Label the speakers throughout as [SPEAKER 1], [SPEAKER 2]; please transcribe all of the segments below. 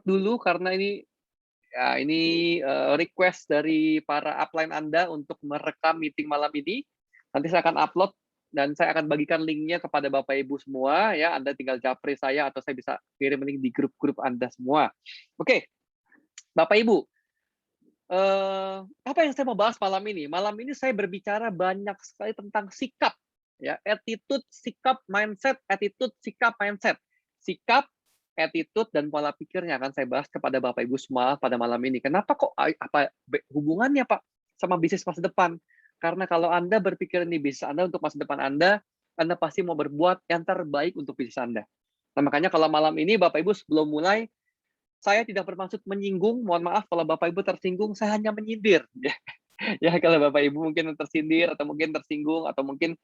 [SPEAKER 1] dulu karena ini request dari para upline Anda untuk merekam meeting malam ini. Nanti saya akan upload dan saya akan bagikan linknya kepada Bapak Ibu semua ya. Anda tinggal japri saya atau saya bisa kirim link di grup-grup Anda semua. Oke, Bapak Ibu, apa yang saya mau bahas malam ini? Malam ini saya berbicara banyak sekali tentang sikap, ya, attitude, sikap, mindset, attitude, sikap, mindset. Sikap, attitude, dan pola pikirnya akan saya bahas kepada Bapak Ibu semua pada malam ini. Kenapa kok apa hubungannya Pak sama bisnis masa depan? Karena kalau Anda berpikir ini bisnis Anda untuk masa depan Anda pasti mau berbuat yang terbaik untuk bisnis Anda. Nah, makanya kalau malam ini Bapak Ibu sebelum mulai saya tidak bermaksud menyinggung, mohon maaf kalau Bapak Ibu tersinggung, saya hanya menyindir. Ya, kalau Bapak Ibu mungkin tersindir atau mungkin tersinggung atau mungkin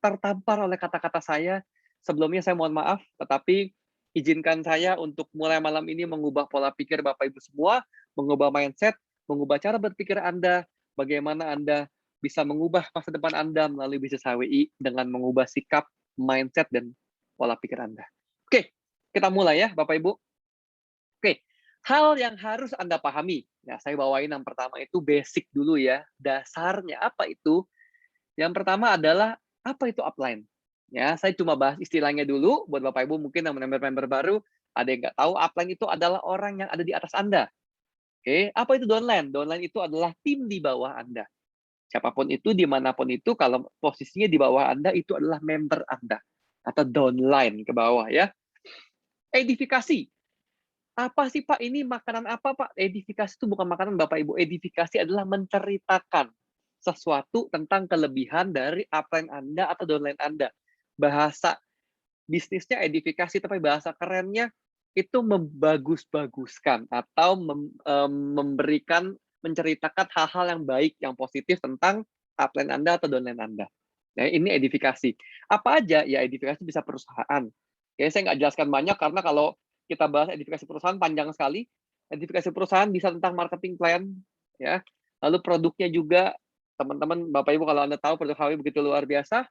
[SPEAKER 1] tertampar oleh kata-kata saya, sebelumnya saya mohon maaf, tetapi izinkan saya untuk mulai malam ini mengubah pola pikir Bapak Ibu semua, mengubah mindset, mengubah cara berpikir Anda, bagaimana Anda bisa mengubah masa depan Anda melalui bisnis HWI dengan mengubah sikap, mindset, dan pola pikir Anda. Oke, kita mulai ya Bapak Ibu. Oke, hal yang harus Anda pahami. Ya, saya bawain yang pertama itu basic dulu ya. Dasarnya apa itu? Yang pertama adalah apa itu upline? Ya, saya cuma bahas istilahnya dulu buat Bapak Ibu mungkin yang member-member baru ada yang nggak tahu upline itu adalah orang yang ada di atas Anda. Oke, apa itu downline? Downline itu adalah tim di bawah Anda. Siapapun itu, dimanapun itu, kalau posisinya di bawah Anda, itu adalah member Anda. Atau downline ke bawah ya. Edifikasi. Apa sih Pak, ini makanan apa Pak? Edifikasi itu bukan makanan Bapak Ibu. Edifikasi adalah menceritakan sesuatu tentang kelebihan dari upline Anda atau downline Anda. Bahasa bisnisnya edifikasi, tapi bahasa kerennya itu membagus-baguskan atau memberikan, menceritakan hal-hal yang baik, yang positif tentang upline Anda atau downline Anda. Nah, ini edifikasi. Apa aja? Ya, edifikasi bisa perusahaan. Ya, saya nggak jelaskan banyak karena kalau kita bahas edifikasi perusahaan panjang sekali. Edifikasi perusahaan bisa tentang marketing plan, ya. Lalu produknya juga, teman-teman, Bapak Ibu kalau Anda tahu produk HW begitu luar biasa,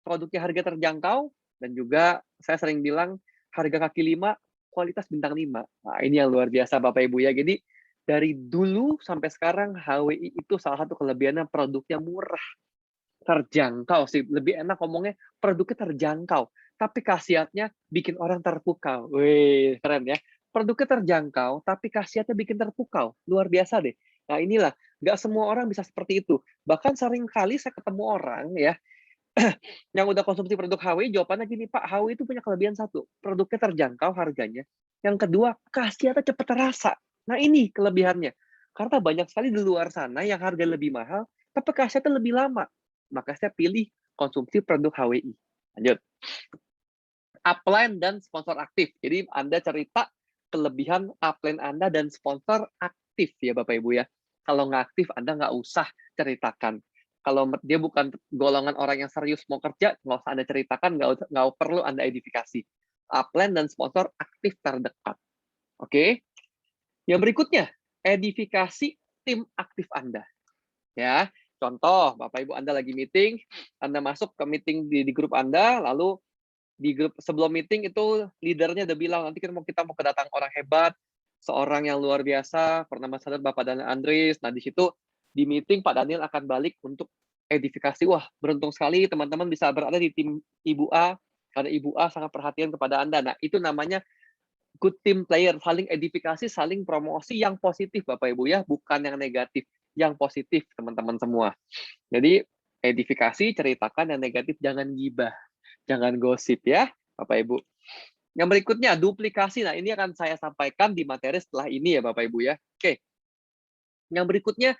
[SPEAKER 1] produknya harga terjangkau, dan juga saya sering bilang harga kaki 5, kualitas bintang 5. Nah, ini yang luar biasa Bapak Ibu ya. Jadi dari dulu sampai sekarang HWI itu salah satu kelebihannya produknya murah, terjangkau sih, lebih enak ngomongnya produknya terjangkau, tapi khasiatnya bikin orang terpukau. Wih, keren ya. Produknya terjangkau, tapi khasiatnya bikin terpukau. Luar biasa deh. Nah, inilah, nggak semua orang bisa seperti itu. Bahkan sering kali saya ketemu orang ya, yang udah konsumsi produk HW, jawabannya gini, Pak, HW itu punya kelebihan satu, produknya terjangkau harganya. Yang kedua, khasiatnya cepat terasa. Nah, ini kelebihannya. Karena banyak sekali di luar sana yang harga lebih mahal, tapi khasiatnya lebih lama. Maka saya pilih konsumsi produk HWI. Lanjut. Upline dan sponsor aktif. Jadi Anda cerita kelebihan upline Anda dan sponsor aktif ya Bapak Ibu ya. Kalau nggak aktif Anda nggak usah ceritakan. Kalau dia bukan golongan orang yang serius mau kerja, nggak usah Anda ceritakan, nggak perlu Anda edifikasi. Upline dan sponsor aktif terdekat. Oke. Yang berikutnya, edifikasi tim aktif Anda. Ya, contoh, Bapak Ibu Anda lagi meeting, Anda masuk ke meeting di grup Anda, lalu di grup sebelum meeting itu leadernya udah bilang nanti kita mau kedatangan orang hebat, seorang yang luar biasa, bernama sadar Bapak Daniel Andris. Nah, di situ di meeting Pak Daniel akan balik untuk edifikasi. Wah, beruntung sekali teman-teman bisa berada di tim Ibu A karena Ibu A sangat perhatian kepada Anda. Nah, itu namanya good team player, saling edifikasi, saling promosi yang positif Bapak Ibu ya, bukan yang negatif, yang positif teman-teman semua. Jadi edifikasi, ceritakan yang negatif, jangan gibah, jangan gosip ya Bapak Ibu. Yang berikutnya duplikasi. Nah, ini akan saya sampaikan di materi setelah ini ya Bapak Ibu ya. Oke. Yang berikutnya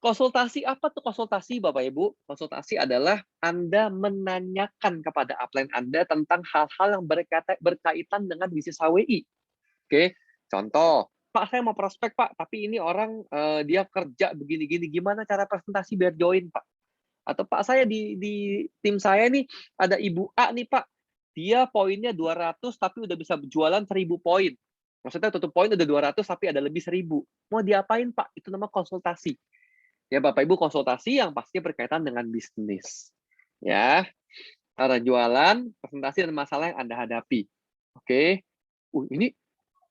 [SPEAKER 1] konsultasi. Apa tuh konsultasi Bapak Ibu? Konsultasi adalah Anda menanyakan kepada upline Anda tentang hal-hal yang berkaitan dengan bisnis HWI. Oke, contoh, Pak saya mau prospek Pak, tapi ini orang dia kerja begini-gini, gimana cara presentasi biar join Pak? Atau Pak saya di tim saya nih ada Ibu A nih Pak, dia poinnya 200 tapi udah bisa jualan 1000 poin. Maksudnya tutup poin udah 200 tapi ada lebih 1000. Mau diapain Pak? Itu nama konsultasi. Ya Bapak Ibu konsultasi yang pasti berkaitan dengan bisnis. Ya, cara jualan, presentasi dan masalah yang Anda hadapi. Oke. Ini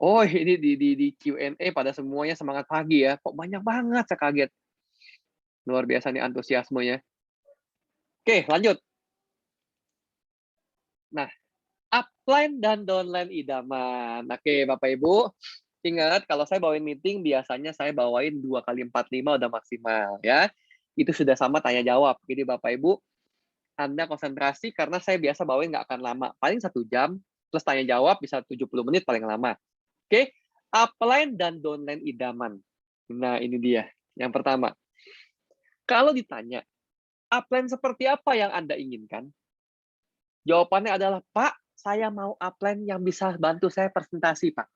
[SPEAKER 1] Oh, ini di Q&A pada semuanya semangat pagi ya. Kok banyak banget, saya kaget. Luar biasa nih antusiasmenya. Oke, lanjut. Nah, upline dan downline idaman. Oke, Bapak Ibu, ingat kalau saya bawain meeting biasanya saya bawain 2 kali 45 udah maksimal ya. Itu sudah sama tanya jawab. Jadi Bapak Ibu, Anda konsentrasi karena saya biasa bawain nggak akan lama. Paling 1 jam, plus tanya jawab bisa 70 menit paling lama. Oke, upline dan downline idaman. Nah, ini dia. Yang pertama, kalau ditanya, upline seperti apa yang Anda inginkan? Jawabannya adalah, Pak, saya mau upline yang bisa bantu saya presentasi, Pak.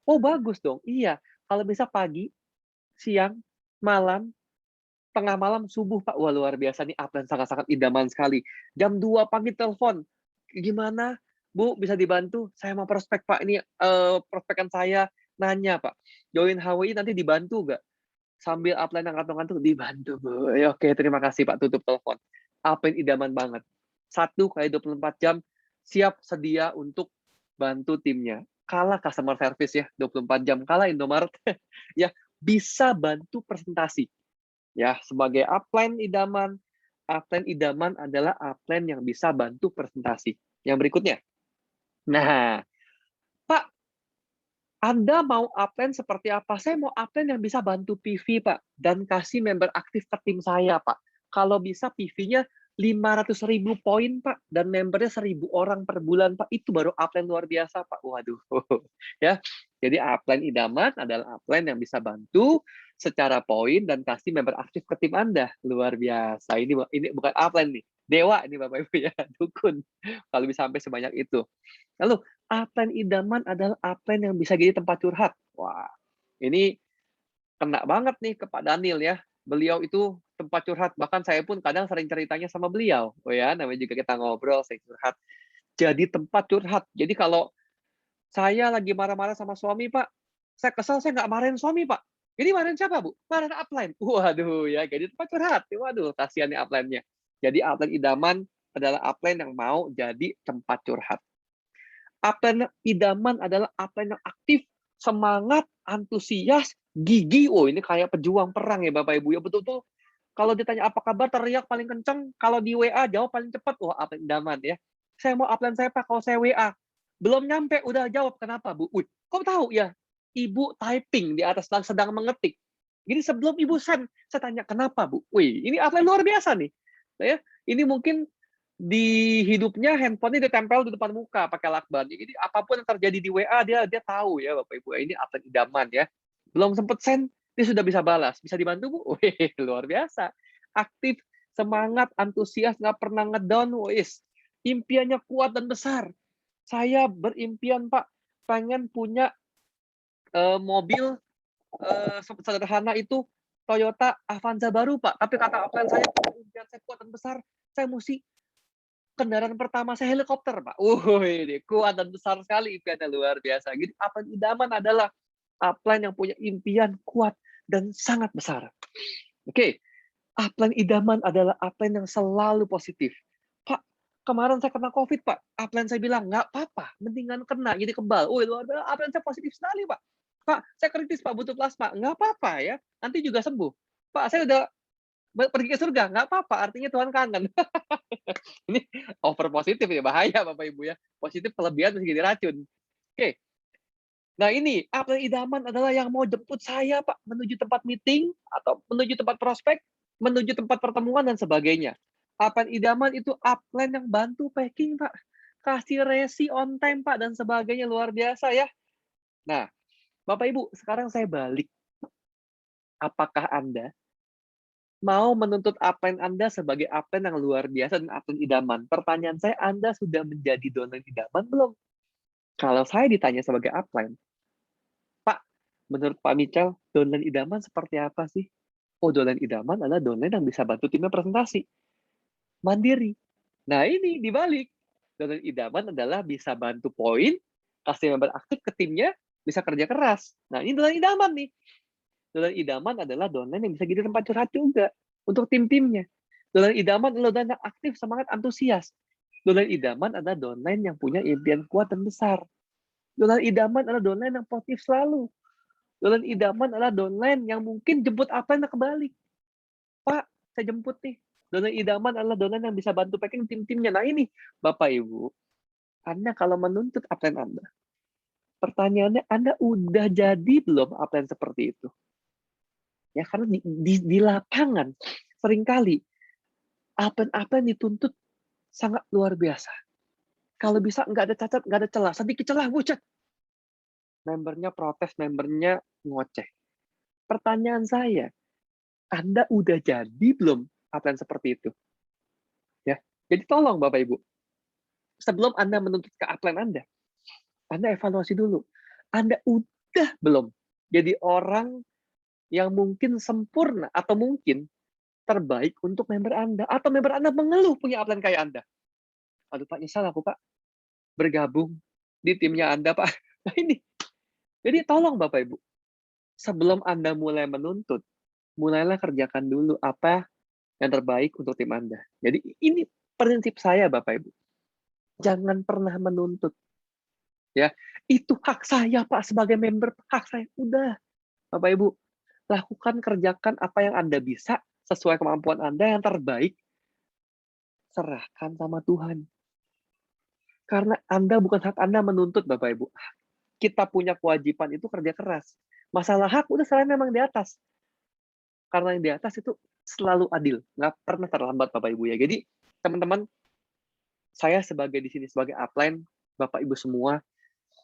[SPEAKER 1] Oh, bagus dong. Iya, kalau bisa pagi, siang, malam, tengah malam, subuh, Pak. Wah, luar biasa nih, upline sangat-sangat idaman sekali. Jam 2 pagi telepon, gimana, Bu, bisa dibantu? Saya mau prospek, Pak. Ini prospekan saya nanya, Pak. Join HWI nanti dibantu nggak? Sambil upline yang ngantuk-ngantuk, dibantu, Bu. Ya, oke, terima kasih, Pak. Tutup telepon. Upline idaman banget. 1 kali 24 jam, siap sedia untuk bantu timnya. Kalah customer service ya, 24 jam. Kalah Indomaret. Ya, bisa bantu presentasi. Ya, sebagai upline idaman adalah upline yang bisa bantu presentasi. Yang berikutnya. Nah, Pak, Anda mau upline seperti apa? Saya mau upline yang bisa bantu PV, Pak, dan kasih member aktif ke tim saya, Pak. Kalau bisa PV-nya 500.000 poin, Pak, dan membernya 1.000 orang per bulan, Pak. Itu baru upline luar biasa, Pak. Waduh. Ya. Jadi upline idaman adalah upline yang bisa bantu secara poin dan kasih member aktif ke tim Anda. Luar biasa. Ini bukan upline nih. Dewa ini Bapak Ibu ya, dukun. Kalau bisa sampai sebanyak itu. Lalu, upline idaman adalah upline yang bisa jadi tempat curhat. Wah, ini kena banget nih ke Pak Daniel ya. Beliau itu tempat curhat, bahkan saya pun kadang sering ceritanya sama beliau. Oh ya, namanya juga kita ngobrol, sering curhat. Jadi tempat curhat. Jadi kalau saya lagi marah-marah sama suami, Pak, saya kesal, saya nggak marahin suami, Pak. Jadi marahin siapa, Bu? Marahin upline. Waduh, ya, jadi tempat curhat. Waduh, kasihan nih upline-nya. Jadi upline idaman adalah upline yang mau jadi tempat curhat. Upline idaman adalah upline yang aktif, semangat, antusias, gigi. Oh, ini kayak pejuang perang ya Bapak Ibu ya. Betul-betul kalau ditanya apa kabar teriak paling kenceng, kalau di WA jawab paling cepat. Wah, upline idaman ya. Saya mau upline saya Pak kalau saya WA. Belum nyampe udah jawab. Kenapa, Bu? Wih, kok tahu ya? Ibu typing di atas sedang mengetik. Jadi sebelum Ibu send, saya tanya kenapa, Bu? Wih, ini upline luar biasa nih. Ya, ini mungkin di hidupnya handphone-nya ditempel di depan muka pakai lakban. Jadi apapun yang terjadi di WA dia tahu ya Bapak Ibu. Ini upline idaman ya. Belum sempet send dia sudah bisa balas. Bisa dibantu Bu? Wih, luar biasa. Aktif, semangat, antusias, nggak pernah ngedown. Wis. Impiannya kuat dan besar. Saya berimpian Pak, pengen punya mobil sederhana itu Toyota Avanza baru Pak. Tapi kata upline saya, impian saya kuat dan besar. Saya mesti kendaraan pertama saya helikopter, Pak. Ini kuat dan besar sekali impiannya, luar biasa. Jadi upline idaman adalah upline yang punya impian kuat dan sangat besar. Oke, upline idaman adalah upline yang selalu positif. Pak, kemarin saya kena COVID, Pak. Upline saya bilang, nggak apa-apa, mendingan kena, jadi kebal. Luar biasa, upline saya positif sekali, Pak. Pak, saya kritis, Pak, butuh plasma. Nggak apa-apa ya, nanti juga sembuh. Pak, saya udah pergi ke surga, nggak apa-apa, artinya Tuhan kangen. Ini over positif ya, bahaya Bapak Ibu ya. Positif kelebihan bisa jadi racun. Oke. Nah ini, upline idaman adalah yang mau jemput saya Pak, menuju tempat meeting, atau menuju tempat prospek, menuju tempat pertemuan, dan sebagainya. Upline idaman itu upline yang bantu packing Pak. Kasih resi on time Pak, dan sebagainya, luar biasa ya. Nah, Bapak Ibu, sekarang saya balik. Apakah Anda mau menuntut upline Anda sebagai upline yang luar biasa dan upline idaman? Pertanyaan saya, Anda sudah menjadi downline idaman belum? Kalau saya ditanya sebagai upline, Pak, menurut Pak Michel, downline idaman seperti apa sih? Oh, downline idaman adalah downline yang bisa bantu timnya presentasi. Mandiri. Nah, ini dibalik. Downline idaman adalah bisa bantu poin, kasih member aktif ke timnya, bisa kerja keras. Nah, ini downline idaman nih. Downline idaman adalah downline yang bisa jadi tempat curhat juga untuk tim-timnya. Downline idaman adalah downline yang aktif, semangat, antusias. Downline idaman adalah downline yang punya impian kuat dan besar. Downline idaman adalah downline yang positif selalu. Downline idaman adalah downline yang mungkin jemput upline kebalik. Pak, saya jemput nih. Downline idaman adalah downline yang bisa bantu packing tim-timnya. Nah ini, Bapak Ibu, Anda kalau menuntut upline Anda, pertanyaannya Anda udah jadi belum upline seperti itu? Ya karena di lapangan seringkali upline dituntut sangat luar biasa. Kalau bisa nggak ada cacat, nggak ada celah, sedikit celah bucat. Membernya protes, membernya ngoceh. Pertanyaan saya, Anda udah jadi belum upline seperti itu? Ya, jadi tolong Bapak Ibu, sebelum Anda menuntut ke upline Anda evaluasi dulu. Anda udah belum jadi orang yang mungkin sempurna atau mungkin terbaik untuk member Anda, atau member Anda mengeluh punya upline kayak Anda. Aduh Pak, nyesal aku Pak, bergabung di timnya Anda Pak. Nah ini, jadi tolong Bapak Ibu, sebelum Anda mulai menuntut, mulailah kerjakan dulu apa yang terbaik untuk tim Anda. Jadi ini prinsip saya Bapak Ibu. Jangan pernah menuntut. Ya, itu hak saya Pak sebagai member, hak saya. Udah, Bapak Ibu, lakukan, kerjakan apa yang Anda bisa sesuai kemampuan Anda yang terbaik. Serahkan sama Tuhan. Karena Anda bukan hak Anda menuntut Bapak Ibu. Kita punya kewajiban itu kerja keras. Masalah hak udah selain memang di atas. Karena yang di atas itu selalu adil, nggak pernah terlambat Bapak Ibu ya. Jadi teman-teman, saya sebagai di sini sebagai upline, Bapak Ibu semua,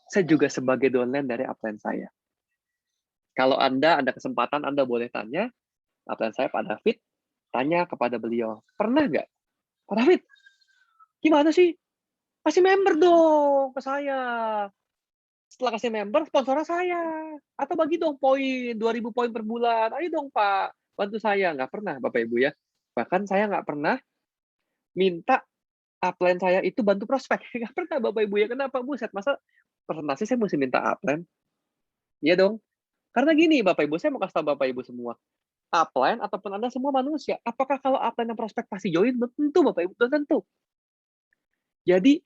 [SPEAKER 1] saya juga sebagai downline dari upline saya. Kalau Anda ada kesempatan, Anda boleh tanya, upline saya Pak David, tanya kepada beliau, pernah nggak? Pak David, gimana sih? Kasih member dong ke saya. Setelah kasih member, sponsornya saya. Atau bagi dong poin, 2.000 poin per bulan. Ayo dong Pak, bantu saya. Nggak pernah Bapak Ibu ya. Bahkan saya nggak pernah minta upline saya itu bantu prospek. Nggak pernah Bapak Ibu ya. Kenapa? Buset, masa presentasi saya mesti minta upline? Iya dong. Karena gini Bapak Ibu, saya mau kasih tahu Bapak Ibu semua. Upline ataupun Anda semua manusia. Apakah kalau upline yang prospek pasti join? Belum tentu Bapak Ibu, belum tentu. Jadi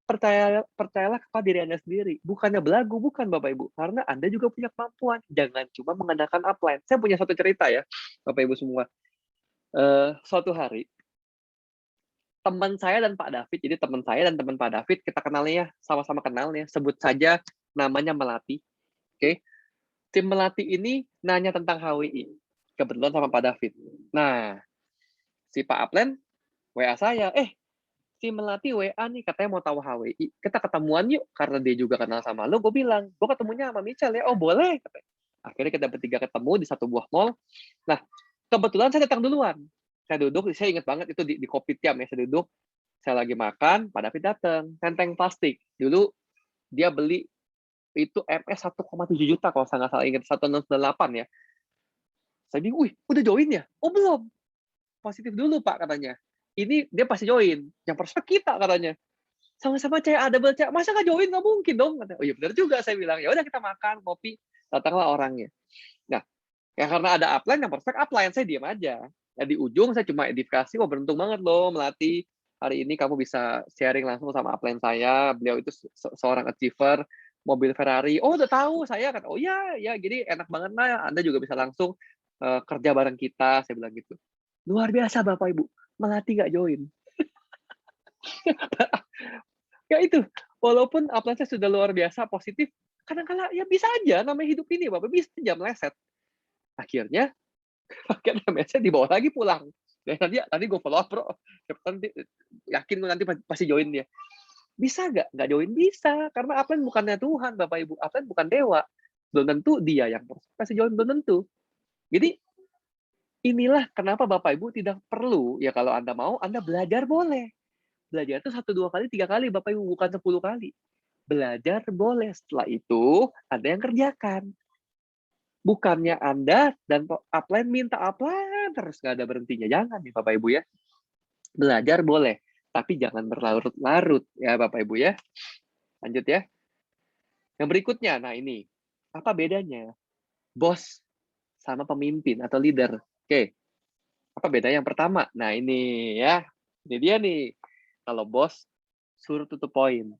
[SPEAKER 1] percayalah kepada diri Anda sendiri. Bukannya belagu, bukan Bapak Ibu. Karena Anda juga punya kemampuan. Jangan cuma mengandalkan upline. Saya punya satu cerita ya, Bapak Ibu semua. Suatu hari, teman saya dan Pak David, jadi teman saya dan teman Pak David, kita kenalnya ya, sama-sama kenal ya, sebut saja namanya Melati. Oke, tim Melati ini nanya tentang HWI. Kebetulan sama Pak David. Nah, si Pak Upline WA saya, si Melati WA nih, katanya mau tahu HWI. Kita ketemuan yuk, karena dia juga kenal sama lo. Gue bilang, gue ketemunya sama Michelle ya. Oh boleh. Akhirnya kita bertiga ketemu di satu buah mall. Nah, kebetulan saya datang duluan. Saya duduk, saya ingat banget itu di Kopitiam ya. Saya duduk, saya lagi makan, Pak David datang. Tenteng plastik. Dulu dia beli itu MS 1,7 juta kalau saya nggak salah ingat, 168 ya. Saya bilang, wih, udah join ya? Oh belum. Positif dulu Pak katanya. Ini dia pasti join. Yang prospek kita katanya. Sama-sama CA double CA, masa nggak join? Nggak mungkin dong. Oh iya benar juga, saya bilang. Ya udah kita makan kopi, datanglah orangnya. Nah, ya karena ada upline yang prospek upline, saya diam aja. Ya di ujung saya cuma edifikasi, wah beruntung banget loh melatih. Hari ini kamu bisa sharing langsung sama upline saya. Beliau itu seorang achiever, mobil Ferrari. Oh udah tahu saya kan. Oh iya, ya jadi enak banget lah. Anda juga bisa langsung kerja bareng kita, saya bilang gitu. Luar biasa Bapak Ibu, melatih nggak join. Ya itu, walaupun upline saya sudah luar biasa positif, kadang-kala ya bisa aja namanya hidup ini Bapak, bisa aja meleset. Akhirnya pakai MSnya dibawa lagi pulang. Ya tadi gue follow up bro, nanti yakin gue nanti pasti join dia. Bisa nggak join? Bisa, karena upline bukannya Tuhan Bapak Ibu, upline bukan dewa. Belum tentu dia yang pasti join, belum tentu. Jadi inilah kenapa Bapak Ibu tidak perlu, ya kalau Anda mau, Anda belajar boleh. Belajar itu 1, 2 kali, 3 kali Bapak Ibu, bukan 10 kali. Belajar boleh, setelah itu ada yang kerjakan. Bukannya Anda dan upline minta upline terus nggak ada berhentinya. Jangan nih Bapak Ibu ya. Belajar boleh, tapi jangan berlarut-larut ya Bapak Ibu ya. Lanjut ya. Yang berikutnya, nah ini. Apa bedanya? Bos sama pemimpin atau leader. Oke. Apa bedanya yang pertama? Nah ini ya. Ini dia nih. Kalau bos, suruh tutup poin.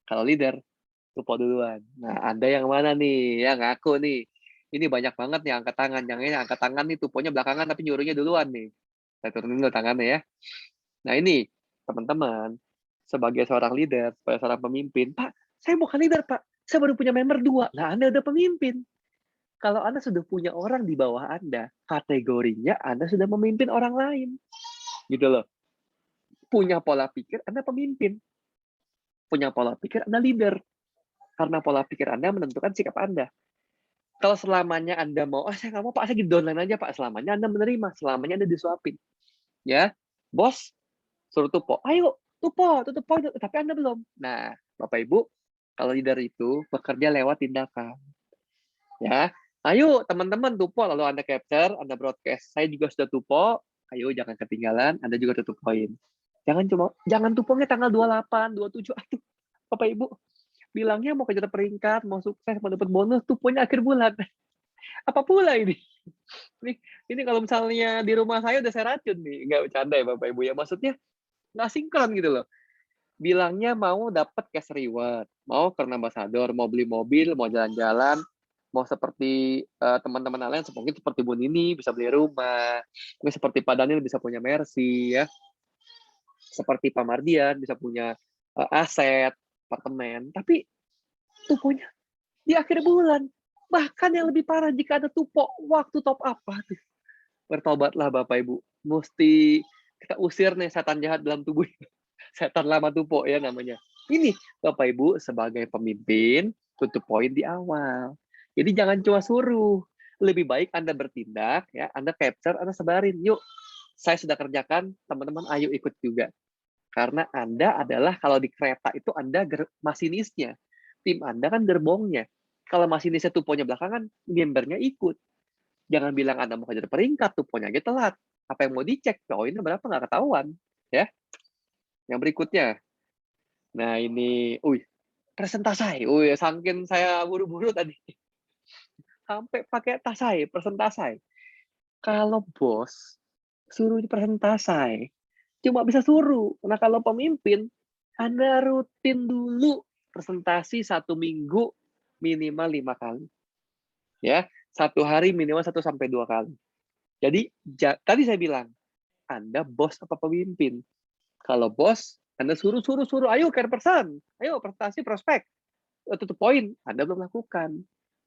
[SPEAKER 1] Kalau leader, Tupo duluan. Nah, Anda yang mana nih? Ya ngaku nih. Ini banyak banget nih angkat tangan. Yang ini angkat tangan nih tuponya belakangan tapi nyuruhnya duluan nih. Saya turunin dulu tangannya ya. Nah ini, teman-teman, sebagai seorang leader, sebagai seorang pemimpin, "Pak, saya bukan leader, Pak. Saya baru punya member 2." Nah, Anda udah pemimpin. Kalau Anda sudah punya orang di bawah Anda, kategorinya Anda sudah memimpin orang lain. Gitu loh. Punya pola pikir, Anda pemimpin. Punya pola pikir, Anda leader. Karena pola pikir Anda menentukan sikap Anda. Kalau selamanya Anda mau, "Ah, saya nggak mau, Pak, saya gitu online aja, Pak." Selamanya Anda menerima, selamanya Anda disuapin. Ya, bos suruh tupo, "Ayo, tupo, tutup poin," tapi Anda belum. Nah, Bapak Ibu, kalau leader itu bekerja lewat tindakan. Ya, "Ayo teman-teman tupo," lalu Anda capture, Anda broadcast, "Saya juga sudah tupo, ayo jangan ketinggalan, Anda juga tutup poin." Jangan tuponya tanggal 28, 27, aduh, Bapak Ibu, bilangnya mau kejar peringkat, mau sukses, mau dapat bonus, tuponya akhir bulan. Apa pula ini? Ini ini kalau misalnya di rumah saya udah saya racun nih, nggak bercanda ya Bapak Ibu ya, maksudnya nggak sinkron gitu loh. Bilangnya mau dapat cash reward, mau karena ambassador, mau beli mobil, mau jalan-jalan, mau seperti, teman-teman lain mungkin seperti Bu Nini bisa beli rumah, mungkin seperti Pak Daniel bisa punya Mercy ya, seperti Pak Mardian bisa punya, aset, apartemen, tapi tuponya di akhir bulan. Bahkan yang lebih parah jika ada tupo waktu top up, waduh, bertobatlah Bapak Ibu, musti kita usir nih setan jahat dalam tubuh. Setan lama tupo ya namanya. Ini Bapak Ibu sebagai pemimpin tutup poin di awal. Jadi jangan cuma suruh. Lebih baik Anda bertindak ya, Anda capture, Anda sebarin. Yuk, saya sudah kerjakan, teman-teman ayo ikut juga. Karena Anda adalah kalau di kereta itu Anda masinisnya. Tim Anda kan gerbongnya. Kalau masinisnya tuponya belakangan, membernya ikut. Jangan bilang Anda mau kejar peringkat, tuponya aja telat. Apa yang mau dicek? Poinnya berapa nggak ketahuan. Ya. Yang berikutnya, nah ini, presentasi. Saking saya buru-buru tadi, sampai pakai tasai, presentasi. Kalau bos suruh presentasi, cuma bisa suruh. Nah kalau pemimpin, Anda rutin dulu presentasi 1 minggu minimal 5 kali. Ya, 1 hari minimal 1 sampai 2 kali. Jadi tadi saya bilang, Anda bos apa pemimpin? Kalau bos, Anda suruh, ayo care person, ayo presentasi prospek, tutup poin, Anda belum lakukan.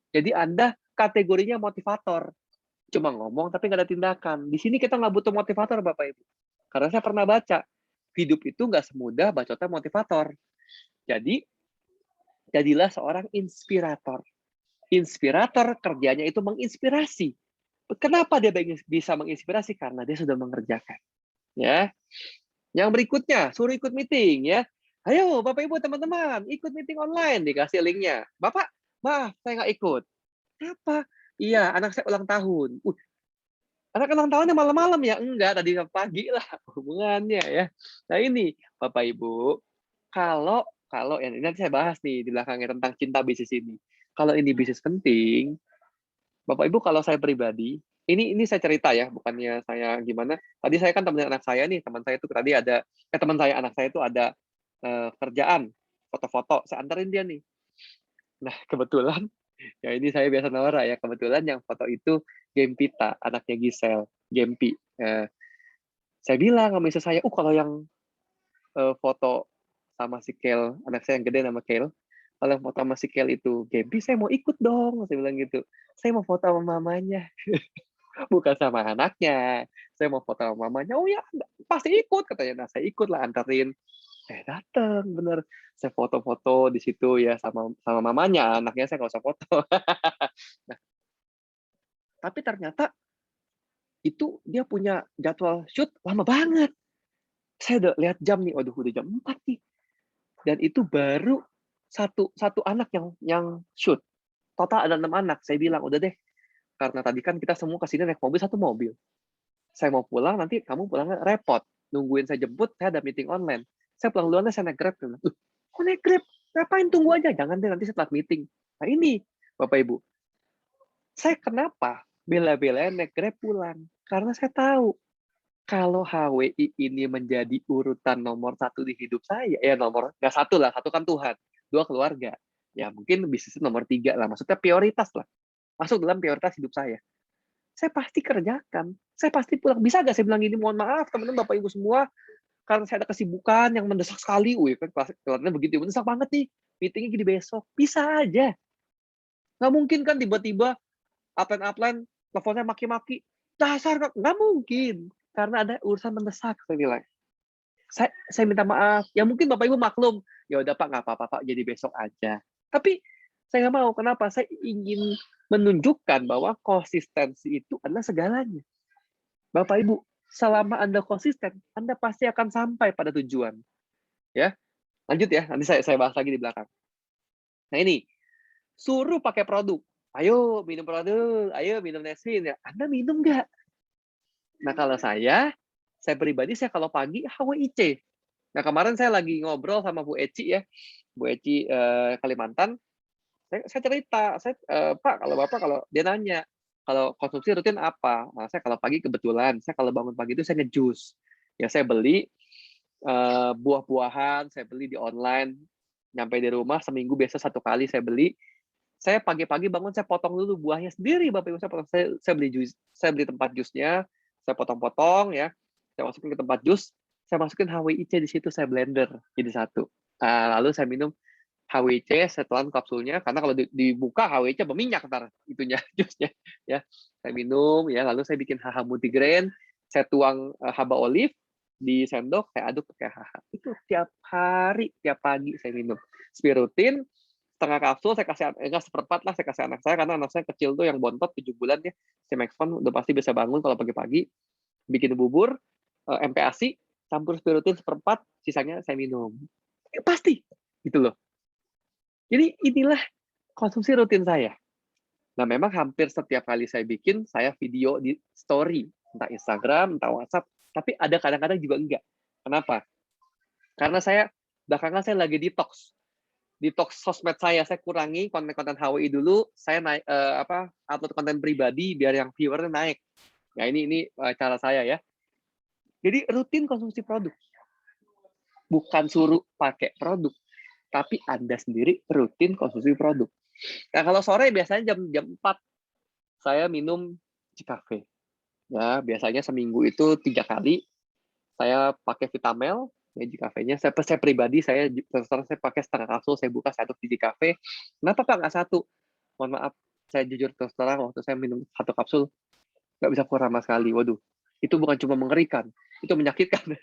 [SPEAKER 1] Jadi Anda kategorinya motivator. Cuma ngomong tapi nggak ada tindakan. Di sini kita nggak butuh motivator, Bapak Ibu. Karena saya pernah baca, hidup itu nggak semudah bacotnya motivator. Jadi, jadilah seorang inspirator. Inspirator kerjanya itu menginspirasi. Kenapa dia bisa menginspirasi? Karena dia sudah mengerjakan. Ya, yang berikutnya, suruh ikut meeting ya. Ayo Bapak Ibu teman-teman, ikut meeting online, dikasih linknya. Bapak, maaf saya nggak ikut. Kenapa? Iya, anak saya ulang tahun. Anak ulang tahunnya malam-malam ya? Enggak, tadi pagi lah hubungannya ya. Nah ini, Bapak Ibu, kalau kalau yang ini nanti saya bahas nih di belakangnya tentang cinta bisnis ini. Kalau ini bisnis penting, Bapak Ibu kalau saya pribadi, ini saya cerita ya, bukannya saya gimana. Tadi saya kan temenin anak saya nih, teman saya itu tadi ada teman saya, anak saya itu ada, kerjaan, foto-foto, saya anterin dia nih. Nah kebetulan, ya ini saya biasa norak ya, kebetulan yang foto itu Gempita, anaknya Gisel, Gempi. Saya bilang sama istri saya, kalau yang, foto sama si Kel, anak saya yang gede nama Kel, kalau yang foto sama si Kel itu Gempi, saya mau ikut dong, saya bilang gitu. Saya mau foto sama mamanya. Bukan sama anaknya, saya mau foto sama mamanya, "Oh ya, pasti ikut," katanya. Nah, saya ikutlah anterin, dateng, bener. Saya foto-foto di situ ya sama sama mamanya, anaknya saya nggak usah foto. Nah, tapi ternyata itu dia punya jadwal shoot lama banget. Saya udah lihat jam nih, waduh udah jam 4 nih, dan itu baru satu satu anak yang shoot. Total ada 6 anak, saya bilang, "Udah deh, karena tadi kan kita semua ke sini naik mobil, 1 mobil. Saya mau pulang, nanti kamu pulangnya repot. Nungguin saya jemput, saya ada meeting online. Saya pulang duluan deh, saya naik Grab." Dia bilang, "Loh, kok naik Grab? Ngapain tunggu aja?" "Jangan deh, nanti setelah meeting." Nah ini, Bapak Ibu, saya kenapa bela-belain naik Grab pulang? Karena saya tahu, kalau HWI ini menjadi urutan nomor 1 di hidup saya, ya nomor nggak 1 lah, 1 kan Tuhan, 2 keluarga. ya mungkin bisnis nomor 3 lah, maksudnya prioritas lah, masuk dalam prioritas hidup saya pasti kerjakan, saya pasti pulang. Bisa nggak saya bilang gini, mohon maaf teman-teman Bapak Ibu semua, karena saya ada kesibukan yang mendesak sekali, wih kan kelihatannya begitu, mendesak banget nih, meetingnya gini besok, bisa aja. Nggak mungkin kan tiba-tiba upline teleponnya maki-maki, dasar nggak mungkin, karena ada urusan mendesak, saya bilang. Saya minta maaf, ya mungkin Bapak Ibu maklum, ya udah Pak, nggak apa-apa Pak, jadi besok aja. Tapi saya nggak mau, kenapa? Saya ingin menunjukkan bahwa konsistensi itu adalah segalanya. Bapak Ibu, selama Anda konsisten, Anda pasti akan sampai pada tujuan. Ya, lanjut ya, nanti saya bahas lagi di belakang. Nah ini, suruh pakai produk. Ayo minum produk, ayo minum Nesrin ya. Anda minum nggak? Nah kalau saya pribadi saya kalau pagi HWIC. Nah kemarin saya lagi ngobrol sama Bu Eci ya, Bu Eci Kalimantan. Saya cerita, Pak kalau Bapak kalau dia nanya, kalau konsumsi rutin apa? Nah saya kalau pagi kebetulan, saya kalau bangun pagi itu saya ngejus. Ya saya beli buah-buahan, saya beli di online, nyampe di rumah seminggu biasa 1 kali saya beli. Saya pagi-pagi bangun saya potong dulu buahnya sendiri, Bapak Ibu, saya beli jus, saya beli tempat jusnya, saya potong-potong ya, saya masukin ke tempat jus, saya masukin HWIC di situ, saya blender jadi satu. Lalu saya minum HWIC setelan kapsulnya, karena kalau dibuka HWIC berminyak ntar itunya jusnya ya. Saya minum ya, lalu saya bikin HH multigrain, saya tuang haba olive di sendok, saya aduk pakai HH. Itu tiap hari, tiap pagi saya minum. Spirutin setengah kapsul saya kasih, enggak seperempat lah saya kasih anak saya, karena anak saya kecil tuh yang bontot 7 bulan ya, si Maxfon udah pasti bisa bangun kalau pagi-pagi, bikin bubur, MPASI, campur spirutin seperempat, sisanya saya minum. Pasti, gitu loh. Jadi inilah konsumsi rutin saya. Nah memang hampir setiap kali saya bikin, saya video di story, entah Instagram, entah WhatsApp, tapi ada kadang-kadang juga enggak. Kenapa? Karena belakangan saya lagi detox sosmed saya kurangi konten-konten HWI dulu, saya upload konten pribadi biar yang viewernya naik. Nah ini cara saya ya. Jadi rutin konsumsi produk, bukan suruh pakai produk, tapi Anda sendiri rutin konsumsi produk. Nah kalau sore biasanya jam 4 saya minum Cicafe. Ya biasanya seminggu itu 3 kali. Saya pakai Vitamel, ya Cicafe-nya. Saya pribadi, saya pakai setengah kapsul, saya buka satu di Cicafe. Kenapa Pak nggak satu? Mohon maaf, saya jujur terus terang, waktu saya minum satu kapsul, nggak bisa keluar sama sekali. Waduh, itu bukan cuma mengerikan, itu menyakitkan.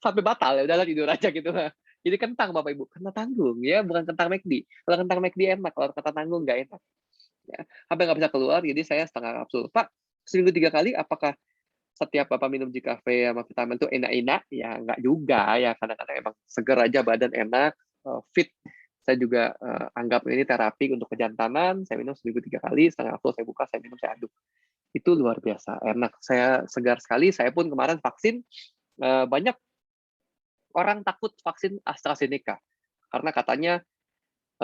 [SPEAKER 1] Sampai batal, ya udahlah tidur aja gitu. Jadi kentang Bapak Ibu, kentang tanggung ya, bukan kentang McD. Kalau kentang McD enak, kalau kentang tanggung nggak enak. Ya, sampai nggak bisa keluar, jadi saya setengah kapsul. Pak, seminggu 3 kali, apakah setiap Bapak minum Cicafe sama vitamin itu enak-enak? Ya nggak juga ya, kadang-kadang emang seger aja badan enak, fit. Saya juga anggap ini terapi untuk kejantanan, saya minum seminggu 3 kali, setengah kapsul saya buka, saya minum, saya aduk. Itu luar biasa, enak. Saya segar sekali, saya pun kemarin vaksin, banyak orang takut vaksin AstraZeneca, karena katanya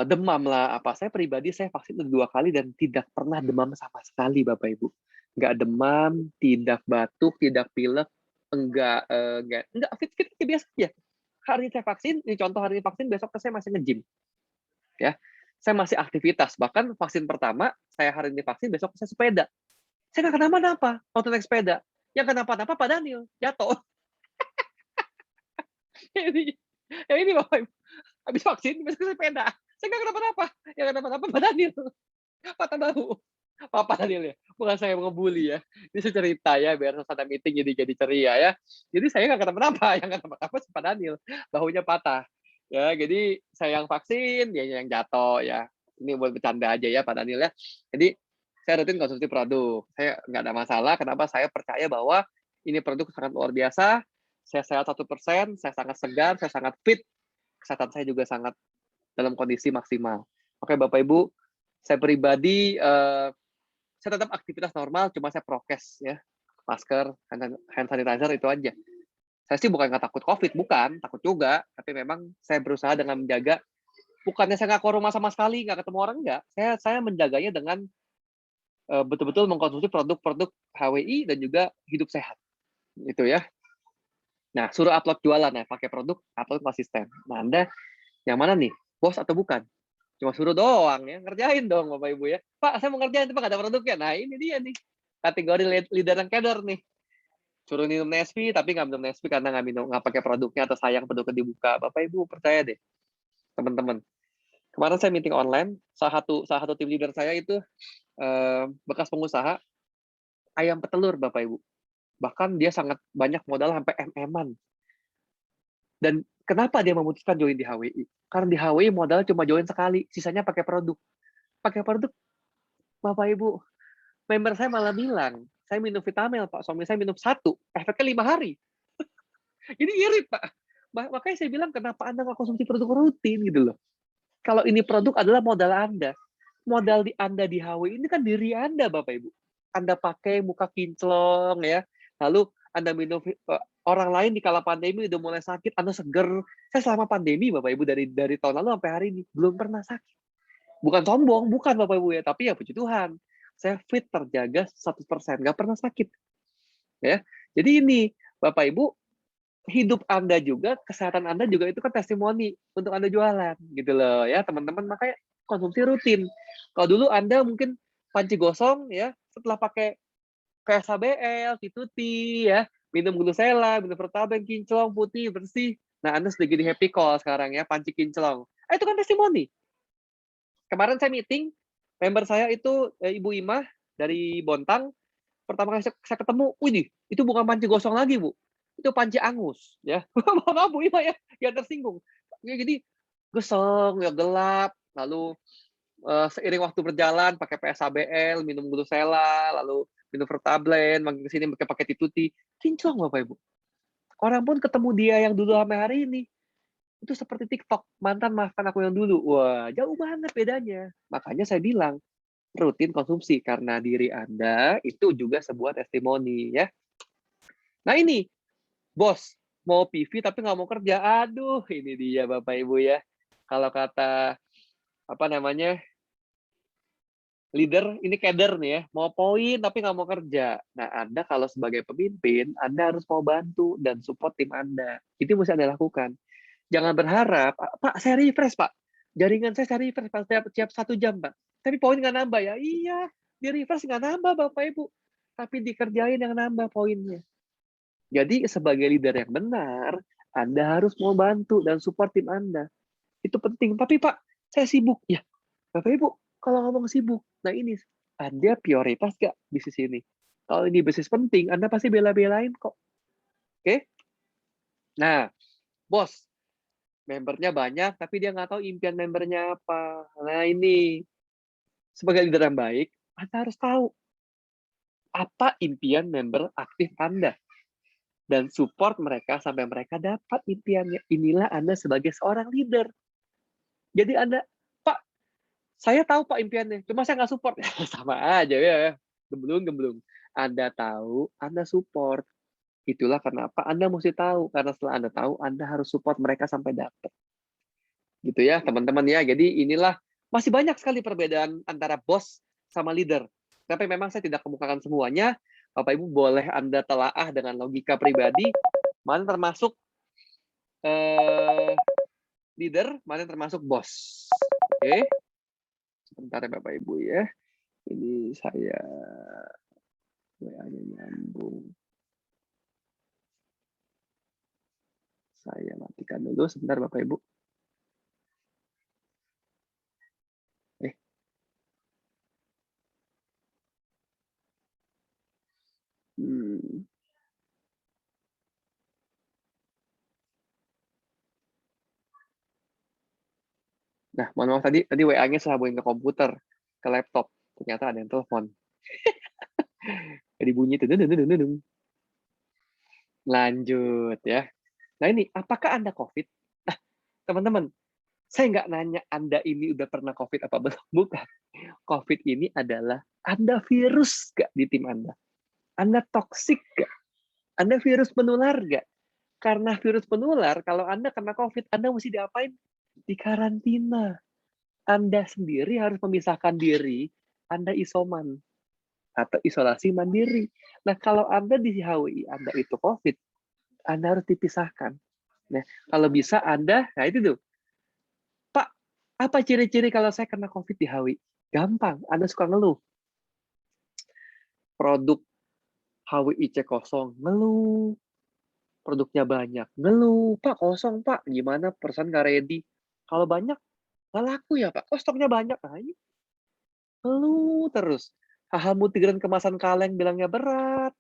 [SPEAKER 1] demam lah apa. Saya pribadi saya vaksin 2 kali dan tidak pernah demam sama sekali Bapak Ibu. Nggak demam, tidak batuk, tidak pilek, enggak fit-fit aja biasa aja. Hari ini saya vaksin, ini contoh hari ini vaksin, besok saya masih nge-gym. Ya. Saya masih aktivitas. Bahkan vaksin pertama, saya hari ini vaksin, besok saya sepeda. Saya nggak kenapa-napa waktu naik sepeda. Yang kenapa-napa Pak Daniel, jatuh. Ya ini Bapak Ibu, habis vaksin, besok sepeda. Saya nggak kenapa-napa. Yang kenapa-napa Pak Daniel. Patah bahu. Papa Daniel ya, bukan saya ngebully ya. Ini saya cerita ya, biar suasana meeting jadi ceria ya. Jadi saya nggak kenapa-napa, yang kenapa-napa si Pak Daniel, bahunya patah. Ya, jadi saya yang vaksin, dia yang jatuh ya. Ini buat bercanda aja ya Pak Daniel ya. Jadi saya rutin konsumsi produk. Saya nggak ada masalah. Kenapa? Saya percaya bahwa ini produk sangat luar biasa. Saya sehat 100%, saya sangat segar, saya sangat fit. Kesehatan saya juga sangat dalam kondisi maksimal. Oke Bapak Ibu, saya pribadi saya tetap aktivitas normal, cuma saya prokes ya, masker, hand sanitizer itu aja. Saya sih bukan nggak takut COVID, bukan, takut juga, tapi memang saya berusaha dengan menjaga, bukannya saya nggak keluar rumah sama sekali, nggak ketemu orang, enggak. Saya menjaganya dengan betul-betul mengkonsumsi produk-produk HWI dan juga hidup sehat, gitu ya. Nah, suruh upload jualan ya, pakai produk, upload konsisten. Nah, Anda yang mana nih, bos atau bukan? Cuma suruh doang ya, ngerjain dong Bapak Ibu ya. Pak, saya mau ngerjain, tapi nggak ada produknya. Nah ini dia nih, kategori leader yang keder nih. Suruh minum Nespi, tapi nggak minum Nespi karena nggak pakai produknya atau sayang produknya dibuka. Bapak Ibu percaya deh, teman-teman. Kemarin saya meeting online, salah satu tim leader saya itu bekas pengusaha ayam petelur Bapak Ibu. Bahkan dia sangat banyak modal sampai MM-an. Dan kenapa dia memutuskan join di HWI? Karena di HWI modal cuma join sekali, sisanya pakai produk. Pakai produk, Bapak Ibu, member saya malah bilang, saya minum Vitamil, Pak. Suami saya minum 1, efeknya 5 hari. Jadi irit, Pak. Makanya saya bilang, kenapa Anda nggak konsumsi produk rutin gitu loh. Kalau ini produk adalah modal Anda. Modal Anda di HWI ini kan diri Anda, Bapak Ibu. Anda pakai muka kinclong ya. Lalu Anda minum, orang lain di kala pandemi udah mulai sakit, Anda seger. Saya selama pandemi Bapak Ibu dari tahun lalu sampai hari ini belum pernah sakit. Bukan sombong, bukan Bapak Ibu ya, tapi ya puji Tuhan. Saya fit, terjaga 100%, nggak pernah sakit. Ya. Jadi ini Bapak Ibu, hidup Anda juga, kesehatan Anda juga itu kan testimoni untuk Anda jualan gitu loh ya, teman-teman. Makanya konsumsi rutin. Kalau dulu Anda mungkin panci gosong ya, setelah pakai KSHBL, Fituti ya, minum glucella, minum Fertaben, kinclong, putih, bersih. Nah, Anda sudah jadi happy call sekarang ya, panci kinclong. Itu kan testimoni. Kemarin saya meeting, member saya itu Ibu Imah dari Bontang. Pertama kali saya ketemu, wih, itu bukan panci gosong lagi, Bu. Itu panci angus, ya. Maaf, Bu Imah ya tersinggung. Ya, jadi geseng, ya gelap, lalu seiring waktu berjalan pakai PSABL, minum glucella, lalu minum Fertablen, makin kesini pakai Tituti, kinclong Bapak Ibu. Orang pun ketemu dia yang dulu sampai hari ini, itu seperti TikTok, mantan maafkan aku yang dulu. Wah, jauh banget bedanya. Makanya saya bilang, rutin konsumsi, karena diri Anda itu juga sebuah testimoni ya. Nah ini, bos, mau PV tapi nggak mau kerja. Aduh, ini dia Bapak Ibu ya. Kalau kata, apa namanya, leader, ini keder nih ya, mau poin tapi nggak mau kerja. Nah, Anda kalau sebagai pemimpin, Anda harus mau bantu dan support tim Anda. Itu mesti Anda lakukan. Jangan berharap, Pak, saya refresh, Pak. Jaringan saya refresh, Pak, tiap 1 jam, Pak. Tapi poin nggak nambah ya? Iya, di refresh nggak nambah, Bapak Ibu. Tapi dikerjain yang nambah poinnya. Jadi, sebagai leader yang benar, Anda harus mau bantu dan support tim Anda. Itu penting. Tapi, Pak, saya sibuk. Ya, Bapak Ibu, kalau ngomong sibuk, nah ini, Anda prioritas nggak bisnis ini? Kalau ini bisnis penting, Anda pasti bela-belain kok. Oke? Nah, bos, membernya banyak, tapi dia nggak tahu impian membernya apa. Nah ini, sebagai leader yang baik, Anda harus tahu apa impian member aktif Anda. Dan support mereka sampai mereka dapat impiannya. Inilah Anda sebagai seorang leader. Jadi Anda, Pak, saya tahu Pak impiannya, cuma saya nggak support. Sama aja ya, gemblung-gemblung. Anda tahu, Anda support. Itulah kenapa Anda mesti tahu. Karena setelah Anda tahu, Anda harus support mereka sampai dapat. Gitu ya teman-teman ya. Jadi inilah, masih banyak sekali perbedaan antara bos sama leader. Tapi memang saya tidak kemukakan semuanya. Bapak Ibu boleh Anda telaah dengan logika pribadi, mana termasuk leader, mana termasuk bos. Oke, sebentar ya Bapak Ibu ya. Ini saya WA-nya nyambung. Saya matikan dulu sebentar Bapak Ibu. Nah, mohon maaf tadi WA-nya sambungin ke komputer, ke laptop. Ternyata ada yang telepon. Jadi bunyi tuh. Lanjut ya. Nah ini, apakah Anda COVID? Nah, teman-teman, saya nggak nanya Anda ini udah pernah COVID apa belum. Bukan. COVID ini adalah Anda virus nggak di tim Anda? Anda toksik nggak? Anda virus penular nggak? Karena virus penular, kalau Anda kena COVID, Anda mesti diapain? Di karantina. Anda sendiri harus memisahkan diri, Anda isoman atau isolasi mandiri. Nah, kalau Anda di HWI, Anda itu COVID, Anda harus dipisahkan. Nah, kalau bisa Anda, nah itu tuh, Pak, Apa ciri-ciri kalau saya kena COVID di HWI? Gampang, Anda suka ngeluh. Produk HWIC kosong, ngeluh. Produknya banyak, ngeluh. Pak, kosong, Pak. Gimana, perusahaan nggak ready? Kalau banyak, nggak laku ya, Pak. Kok stoknya banyak? Nah, ini ngeluh terus. Hal-hal multigram kemasan kaleng bilangnya berat.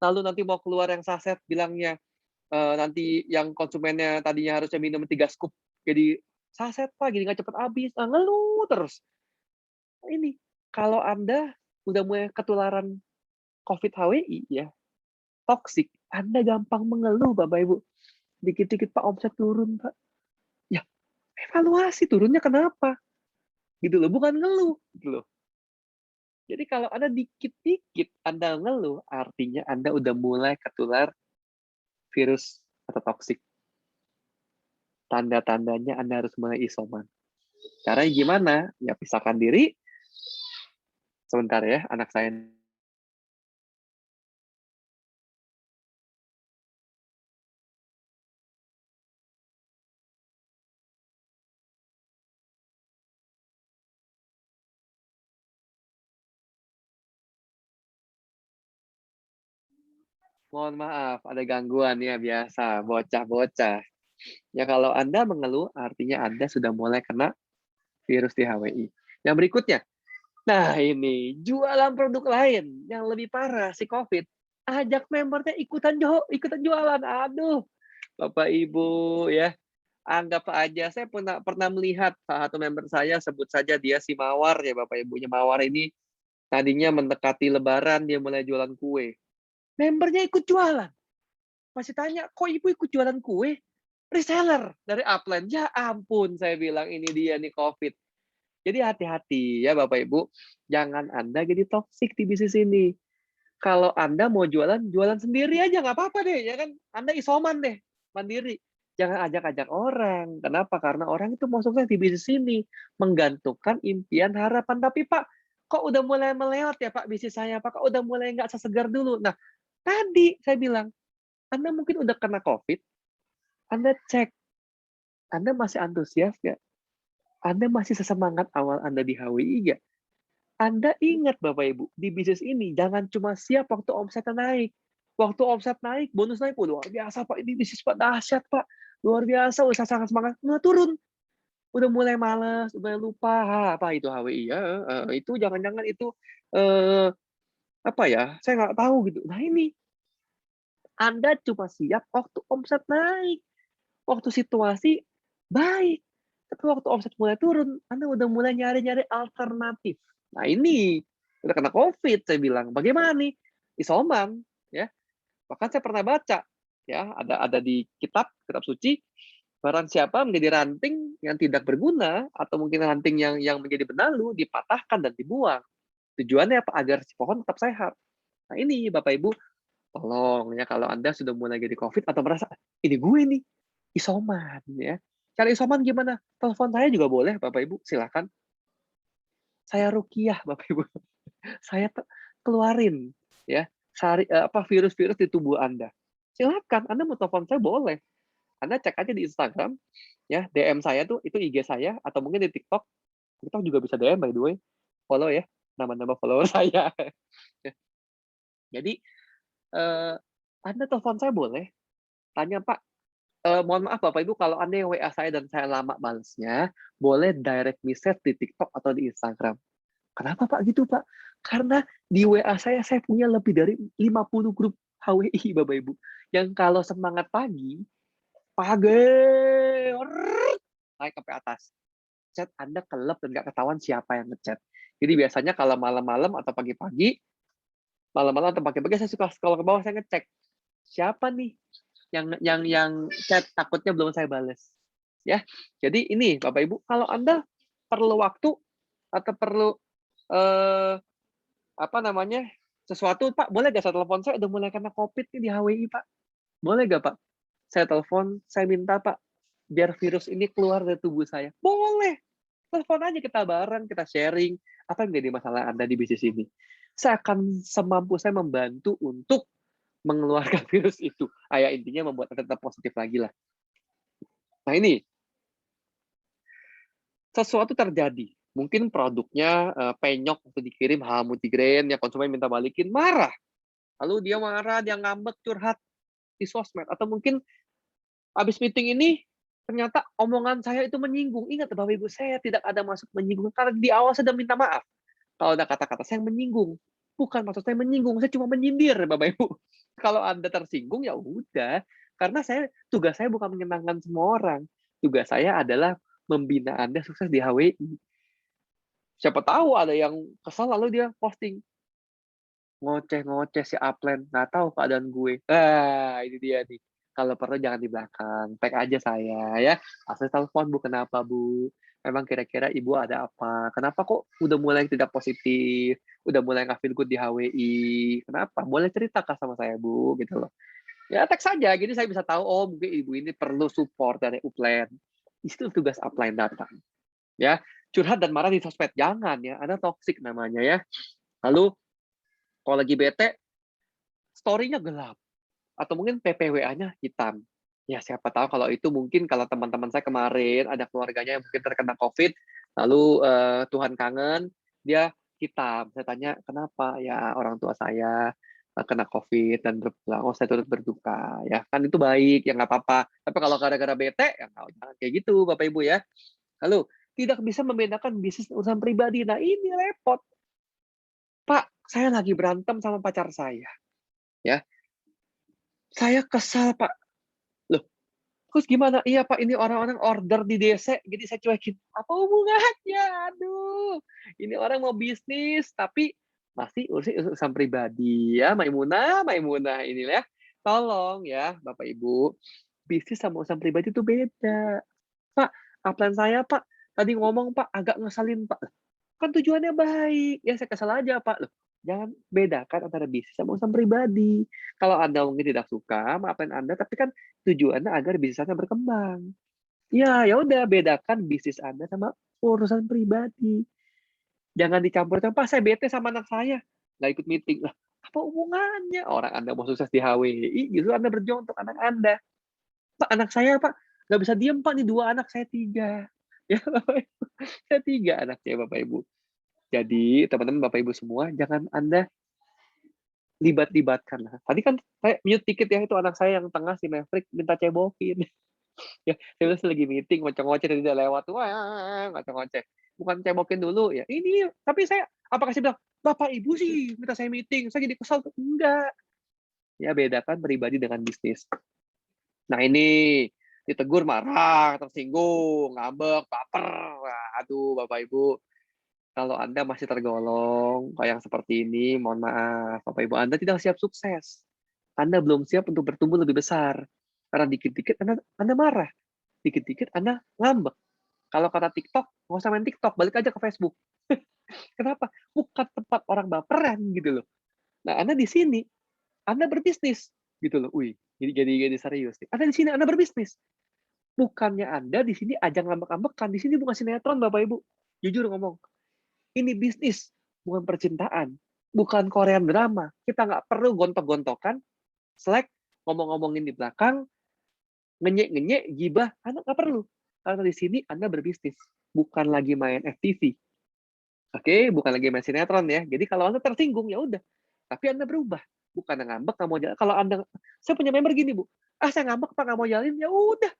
[SPEAKER 1] Lalu nanti mau keluar yang saset bilangnya, nanti yang konsumennya tadinya harusnya minum 3 scoop, jadi saset, Pak, jadi nggak cepet habis. Nah, ngeluh terus. Ini, kalau Anda udah mulai ketularan COVID HWI ya, toksik, Anda gampang mengeluh, Bapak Ibu. Dikit-dikit, Pak, omset turun, Pak. Ya, evaluasi turunnya kenapa? Gitu loh, bukan ngeluh, gitu loh. Jadi kalau Anda dikit-dikit Anda ngeluh, artinya Anda udah mulai ketular virus atau toksik. Tanda-tandanya Anda harus mulai isoman. Caranya gimana? Ya pisahkan diri. Sebentar ya, anak saya. Mohon maaf, ada gangguan ya, biasa, bocah-bocah. Ya kalau Anda mengeluh, artinya Anda sudah mulai kena virus di HWI. Yang berikutnya, nah ini, jualan produk lain yang lebih parah, si COVID. Ajak membernya ikutan jualan. Aduh, Bapak Ibu ya, anggap aja saya pernah pernah melihat salah satu member saya, sebut saja dia si Mawar ya Bapak Ibunya. Mawar ini tadinya mendekati Lebaran dia mulai jualan kue. Membernya ikut jualan. Masih tanya, kok ibu ikut jualan kue? Reseller dari upline. Ya ampun, saya bilang ini dia nih COVID. Jadi hati-hati ya Bapak Ibu, jangan Anda jadi toksik di bisnis ini. Kalau Anda mau jualan, jualan sendiri aja, nggak apa-apa deh, ya kan? Anda isoman deh, mandiri. Jangan ajak-ajak orang. Kenapa? Karena orang itu mau sukses di bisnis ini. Menggantungkan impian, harapan. Tapi Pak, kok udah mulai melewat ya Pak bisnis saya? Pak, kok udah mulai nggak sesegar dulu? Nah, tadi saya bilang, Anda mungkin udah kena COVID, Anda cek, Anda masih antusias nggak? Anda masih sesemangat awal Anda di HWI nggak? Anda ingat Bapak Ibu, di bisnis ini jangan cuma siap waktu omsetnya naik. Waktu omset naik, bonus naik, luar biasa Pak, ini bisnis Pak, dahsyat Pak. Luar biasa, usaha sangat semangat, udah turun. Udah mulai malas, udah lupa, apa itu HWI ya, itu jangan-jangan itu, apa ya, saya nggak tahu gitu. Nah ini, Anda cuma siap waktu omset naik, waktu situasi baik. Tapi waktu omset mulai turun, Anda udah mulai nyari-nyari alternatif. Nah ini, udah kena COVID, saya bilang. Bagaimana nih? Isoman, ya. Bahkan saya pernah baca, ya, ada di kitab suci, barang siapa menjadi ranting yang tidak berguna, atau mungkin ranting yang menjadi benalu, dipatahkan dan dibuang. Tujuannya apa? Agar si pohon tetap sehat. Nah ini, Bapak Ibu, tolong ya kalau Anda sudah mulai jadi COVID atau merasa, ini gue nih, isoman ya. Cara isoman gimana? Telepon saya juga boleh, Bapak Ibu, silakan. Saya rukiah, Bapak Ibu. Saya keluarin ya, virus-virus di tubuh Anda. Silakan, Anda mau telepon saya boleh. Anda cek aja di Instagram, ya, DM saya tuh, itu IG saya, atau mungkin di TikTok. TikTok juga bisa DM by the way. Follow ya, nama-nama follower saya. Jadi, Anda telepon saya boleh, tanya, "Pak, mohon maaf Bapak Ibu kalau Anda yang WA saya dan saya lama balesnya, boleh direct message di TikTok atau di Instagram." Kenapa Pak gitu Pak? Karena di WA saya punya lebih dari 50 grup HWI Bapak Ibu. Yang kalau semangat pagi, pagi, naik ke atas. Chat Anda kelep dan nggak ketahuan siapa yang ngechat. Jadi biasanya kalau malam-malam atau pagi-pagi, malam-malam atau pagi-pagi saya suka scroll ke bawah, saya ngecek siapa nih yang chat, takutnya belum saya bales. Ya, jadi ini Bapak Ibu, kalau Anda perlu waktu atau perlu eh, apa namanya sesuatu, Pak, boleh gak saya telepon, saya udah mulai kena COVID nih di HWI Pak, boleh gak Pak saya telepon, saya minta Pak biar virus ini keluar dari tubuh saya? Boleh, telepon aja, kita bareng, kita sharing apa yang menjadi masalah Anda di bisnis ini. Saya akan semampu saya membantu untuk mengeluarkan virus itu. Intinya membuat Anda tetap positif lagi lah. Nah ini, sesuatu terjadi. Mungkin produknya penyok waktu dikirim multigrain, ya konsumen minta balikin, marah. Lalu dia marah, dia ngambek, curhat di sosmed. Atau mungkin habis meeting ini, ternyata omongan saya itu menyinggung. Ingat Bapak Ibu, saya tidak ada maksud menyinggung, karena di awal saya sudah minta maaf. Kalau ada kata-kata saya yang menyinggung, bukan maksud saya menyinggung, saya cuma menyindir Bapak Ibu. Kalau Anda tersinggung, ya udah. Karena tugas saya bukan menyenangkan semua orang. Tugas saya adalah membina Anda sukses di HWI. Siapa tahu ada yang kesal lalu dia posting, ngoceh-ngoceh si upline, nggak tahu keadaan gue. Ini dia nih. Kalau perlu jangan di belakang, tag aja saya ya. Asal telepon, Bu, kenapa Bu? Memang kira-kira Ibu ada apa? Kenapa kok udah mulai tidak positif? Udah mulai nggak feel good di HWI? Kenapa? Boleh cerita kah sama saya, Bu? Gitu loh. Ya tag saja, jadi saya bisa tahu, oh mungkin Ibu ini perlu support dari upline. Itu tugas upline datang. Ya, curhat dan marah di sosmed, jangan ya, ada toxic namanya ya. Lalu kalau lagi bete, story-nya gelap, atau mungkin PPWA-nya hitam. Ya siapa tahu kalau itu mungkin kalau teman-teman saya kemarin ada keluarganya yang mungkin terkena COVID, lalu Tuhan kangen, dia hitam. Saya tanya, "Kenapa?" "Ya orang tua saya kena COVID dan berpulang." "Oh, saya turut berduka." Ya kan itu baik, ya nggak apa-apa. Tapi kalau gara-gara bete, ya jangan kayak gitu Bapak Ibu ya. Lalu, tidak bisa membedakan bisnis dan urusan pribadi. Nah ini repot. "Pak, saya lagi berantem sama pacar saya." Ya, "Saya kesal, Pak." Loh, terus gimana? "Iya, Pak, ini orang-orang order di DC, jadi saya cuekin." Apa hubungannya? Aduh, ini orang mau bisnis, tapi masih urusan pribadi ya, Maimunah, Maimunah ini ya. Tolong ya, Bapak Ibu, bisnis sama urusan pribadi itu beda. "Pak, upline saya, Pak, tadi ngomong, Pak, agak ngeselin, Pak." Kan tujuannya baik, ya saya kesal aja, Pak. Loh, jangan bedakan antara bisnis sama urusan pribadi. Kalau Anda mungkin tidak suka, maafin Anda, tapi kan tujuannya agar bisnis Anda berkembang. Ya udah bedakan bisnis Anda sama urusan pribadi. Jangan dicampur-campur, "Pak, saya bete sama anak saya, nggak ikut meeting." Lah, apa hubungannya? Orang Anda mau sukses di HWI, justru Anda berjuang untuk anak Anda. "Pak, anak saya, Pak, nggak bisa diem, Pak, nih 2 anak saya 3." Ya, Bapak Ibu, saya 3 anaknya, Bapak Ibu. Jadi, teman-teman, Bapak Ibu semua, jangan Anda libat-libatkan lah. Tadi kan saya mute dikit ya, itu anak saya yang tengah si Maverick minta cebokin. Ya, saya bilang lagi meeting, ngoceh-ngoceh tadi dia lewat, wah, ngoceh-ngoceh. Bukan cebokin dulu ya, ini tapi saya apakah saya bilang, "Bapak Ibu sih minta saya meeting, saya jadi kesal." Enggak. Ya bedakan pribadi dengan bisnis. Nah ini, ditegur marah, tersinggung, ngambek, baper. Wah, aduh Bapak Ibu, kalau Anda masih tergolong kayak yang seperti ini, mohon maaf, Bapak Ibu, Anda tidak siap sukses. Anda belum siap untuk bertumbuh lebih besar. Karena dikit-dikit Anda marah, dikit-dikit Anda ngambek. Kalau kata TikTok, nggak usah main TikTok, balik aja ke Facebook. Kenapa? Bukan tempat orang baperan gitu loh. Nah, Anda di sini, Anda berbisnis gitu loh. Wih, jadi serius nih. Anda di sini, Anda berbisnis. Bukannya Anda di sini ajang ngambek-ngambekan, di sini bukan sinetron Bapak Ibu. Jujur ngomong, ini bisnis, bukan percintaan, bukan Korean drama. Kita nggak perlu gontok-gontokan, Slack, ngomong-ngomongin di belakang, ngenyek-ngenyek, gibah, Anda nggak perlu. Karena di sini Anda berbisnis, bukan lagi main FTV. Oke, bukan lagi main sinetron ya. Jadi kalau Anda tersinggung, ya udah. Tapi Anda berubah. Bukan ngambek, nggak mau jalan. Kalau Anda, saya punya member gini, Bu. Saya ngambek, Pak, nggak mau jalanin. Ya udah.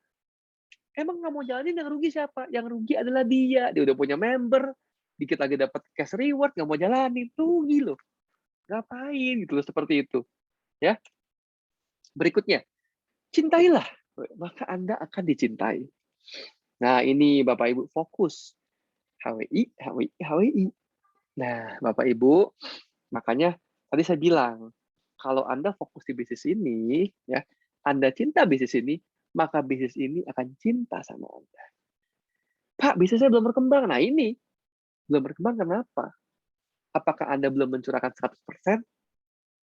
[SPEAKER 1] Emang nggak mau jalanin yang rugi siapa? Yang rugi adalah dia. Dia udah punya member, dikit lagi dapat cash reward, nggak mau jalanin. Rugi loh. Ngapain gitu loh, seperti itu. Ya. Berikutnya, cintailah, maka Anda akan dicintai. Nah, ini Bapak Ibu fokus. HWI, HWI, HWI. Nah, Bapak Ibu, makanya tadi saya bilang, kalau Anda fokus di bisnis ini, ya, Anda cinta bisnis ini, maka bisnis ini akan cinta sama Anda. "Pak, bisnis saya belum berkembang." Nah ini, belum berkembang kenapa? Apakah Anda belum mencurahkan 100%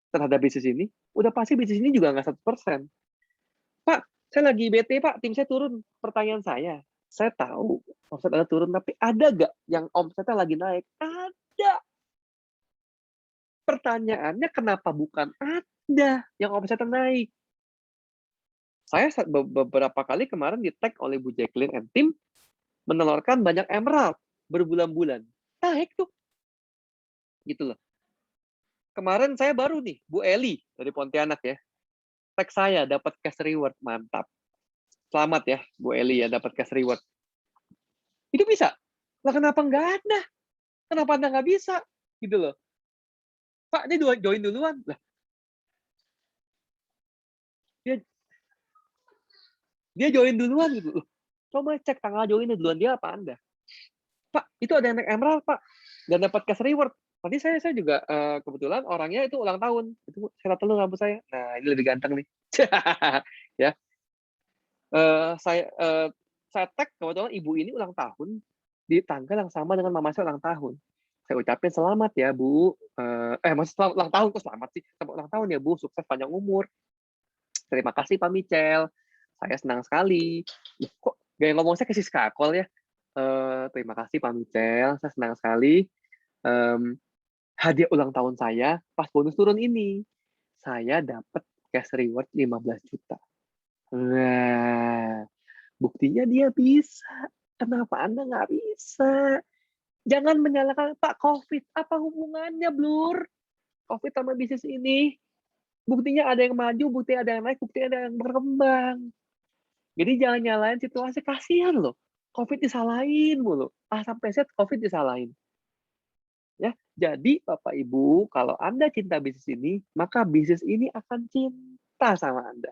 [SPEAKER 1] terhadap bisnis ini? Udah pasti bisnis ini juga nggak 100%. "Pak, saya lagi bete, Pak, tim saya turun." Pertanyaan saya tahu omset Anda turun, tapi ada nggak yang omsetnya lagi naik? Ada. Pertanyaannya kenapa bukan Anda yang omsetnya naik? Saya beberapa kali kemarin di-tag oleh Bu Jacqueline and tim, menelurkan banyak emerald berbulan-bulan. Naik tuh, gitu loh. Kemarin saya baru nih, Bu Eli dari Pontianak ya, tag saya dapat cash reward, mantap. Selamat ya, Bu Eli ya dapat cash reward. Itu bisa. Lah kenapa nggak ada? Kenapa Anda nggak bisa? Gitu loh. Pak, ini join duluan. Lah, dia dia join duluan gitu loh. Coba cek tanggal joinnya duluan dia apa Anda. Pak, itu ada yang naik emerald, Pak. Dan dapat cash reward. Tadi saya juga kebetulan orangnya itu ulang tahun. Itu saya telur rambut saya. Nah, ini lebih ganteng nih. Ya. Saya tag kebetulan ibu ini ulang tahun di tanggal yang sama dengan mama saya ulang tahun. Saya ucapin selamat ya Bu. Maksud ulang tahun kok selamat sih? Selamat ulang tahun ya Bu, sukses panjang umur. Terima kasih Pak Michel. Saya senang sekali. Kok gaya ngomong saya ke Siska Kol ya? Terima kasih Pak Michel, saya senang sekali. Hadiah ulang tahun saya pas bonus turun ini. Saya dapat cash reward 15 juta. Nah, buktinya dia bisa. Kenapa Anda nggak bisa? Jangan menyalahkan Pak COVID. Apa hubungannya, Blur? COVID sama bisnis ini. Buktinya ada yang maju, buktinya ada yang naik, buktinya ada yang berkembang. Jadi jangan nyalain situasi, kasihan loh. COVID disalahin mulu. Sampai Z COVID disalahin. Ya, jadi Bapak Ibu, kalau Anda cinta bisnis ini, maka bisnis ini akan cinta sama Anda.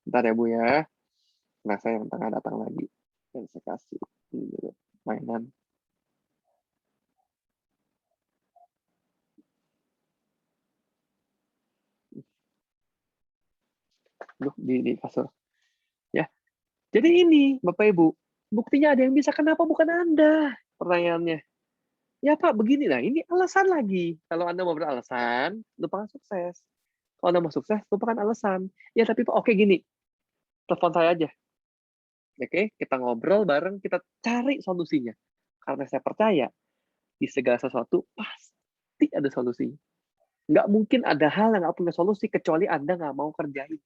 [SPEAKER 1] Bentar ya Bu ya. Nah, saya yang tengah datang lagi. Dan saya kasih ini dulu, mainan. Di kasur. Ya. Jadi ini, Bapak Ibu, buktinya ada yang bisa, kenapa bukan Anda? Pertanyaannya. Ya Pak, begini lah, ini alasan lagi. Kalau Anda mau beralasan, lupakan sukses. Kalau Anda mau sukses, lupakan alasan. Ya tapi Pak, oke gini, telepon saya aja. Oke, kita ngobrol bareng, kita cari solusinya. Karena saya percaya, di segala sesuatu pasti ada solusinya. Nggak mungkin ada hal yang nggak punya solusi, kecuali Anda nggak mau kerjain.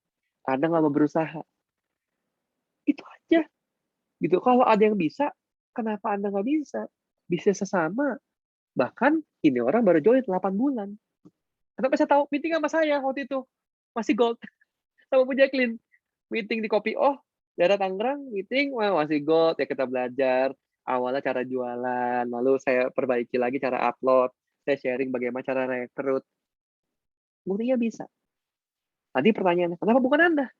[SPEAKER 1] Anda nggak mau berusaha. Itu aja. Gitu. Kalau ada yang bisa, kenapa Anda nggak bisa? Bisa sesama. Bahkan ini orang baru join 8 bulan. Kenapa saya tahu? Meeting sama saya waktu itu. Masih gold. Sama Bu Jacqueline. Meeting di Kopi Oh, daerah Tangerang, meeting, masih gold. Ya kita belajar. Awalnya cara jualan, lalu saya perbaiki lagi cara upload. Saya sharing bagaimana cara rekrut. Buktinya bisa. Tadi pertanyaannya, kenapa bukan Anda?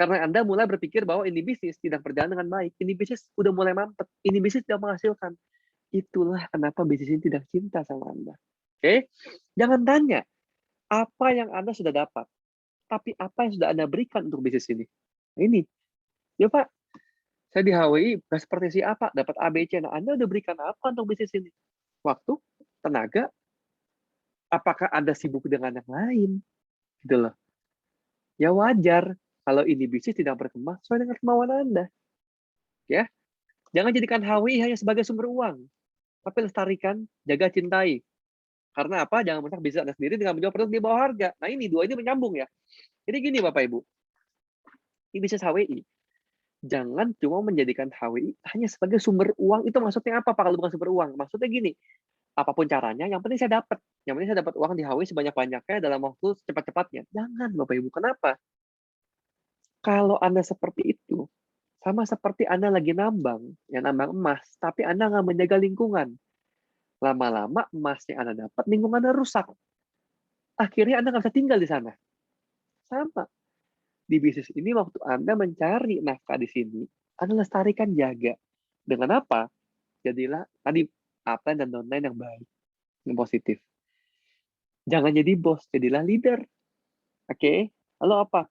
[SPEAKER 1] Karena Anda mulai berpikir bahwa ini bisnis tidak berjalan dengan baik. Ini bisnis udah mulai mampet. Ini bisnis tidak menghasilkan. Itulah kenapa bisnis ini tidak cinta sama Anda. Oke? Jangan tanya apa yang Anda sudah dapat, tapi apa yang sudah Anda berikan untuk bisnis ini. Ini, ya Pak, saya di HWI nggak seperti si apa, dapat ABC. Nah, Anda udah berikan apa untuk bisnis ini? Waktu, tenaga, apakah Anda sibuk dengan yang lain? Gitu loh. Ya wajar kalau ini bisnis tidak berkembang sesuai dengan kemauan Anda. Ya, jangan jadikan HWI hanya sebagai sumber uang, tapi lestarikan, jaga, cintai. Karena apa? Jangan merusak bisnis Anda sendiri dengan menjual produk di bawah harga. Nah, ini dua ini menyambung ya. Jadi gini Bapak Ibu, di bisnis HWI, jangan cuma menjadikan HWI hanya sebagai sumber uang. Itu maksudnya apa Pak kalau bukan sumber uang? Maksudnya gini, apapun caranya, yang penting saya dapat. Yang penting saya dapat uang di HWI sebanyak-banyaknya dalam waktu cepat-cepatnya. Jangan Bapak Ibu, kenapa? Kalau Anda seperti itu, sama seperti Anda lagi nambang, ya nambang emas, tapi Anda nggak menjaga lingkungan. Lama-lama emasnya Anda dapat, lingkungannya rusak. Akhirnya Anda nggak bisa tinggal di sana. Sama. Di bisnis ini, waktu Anda mencari nafkah di sini, Anda lestarikan, jaga. Dengan apa? Jadilah tadi upline dan downline yang baik, yang positif. Jangan jadi bos, jadilah leader. Oke? Lalu apa?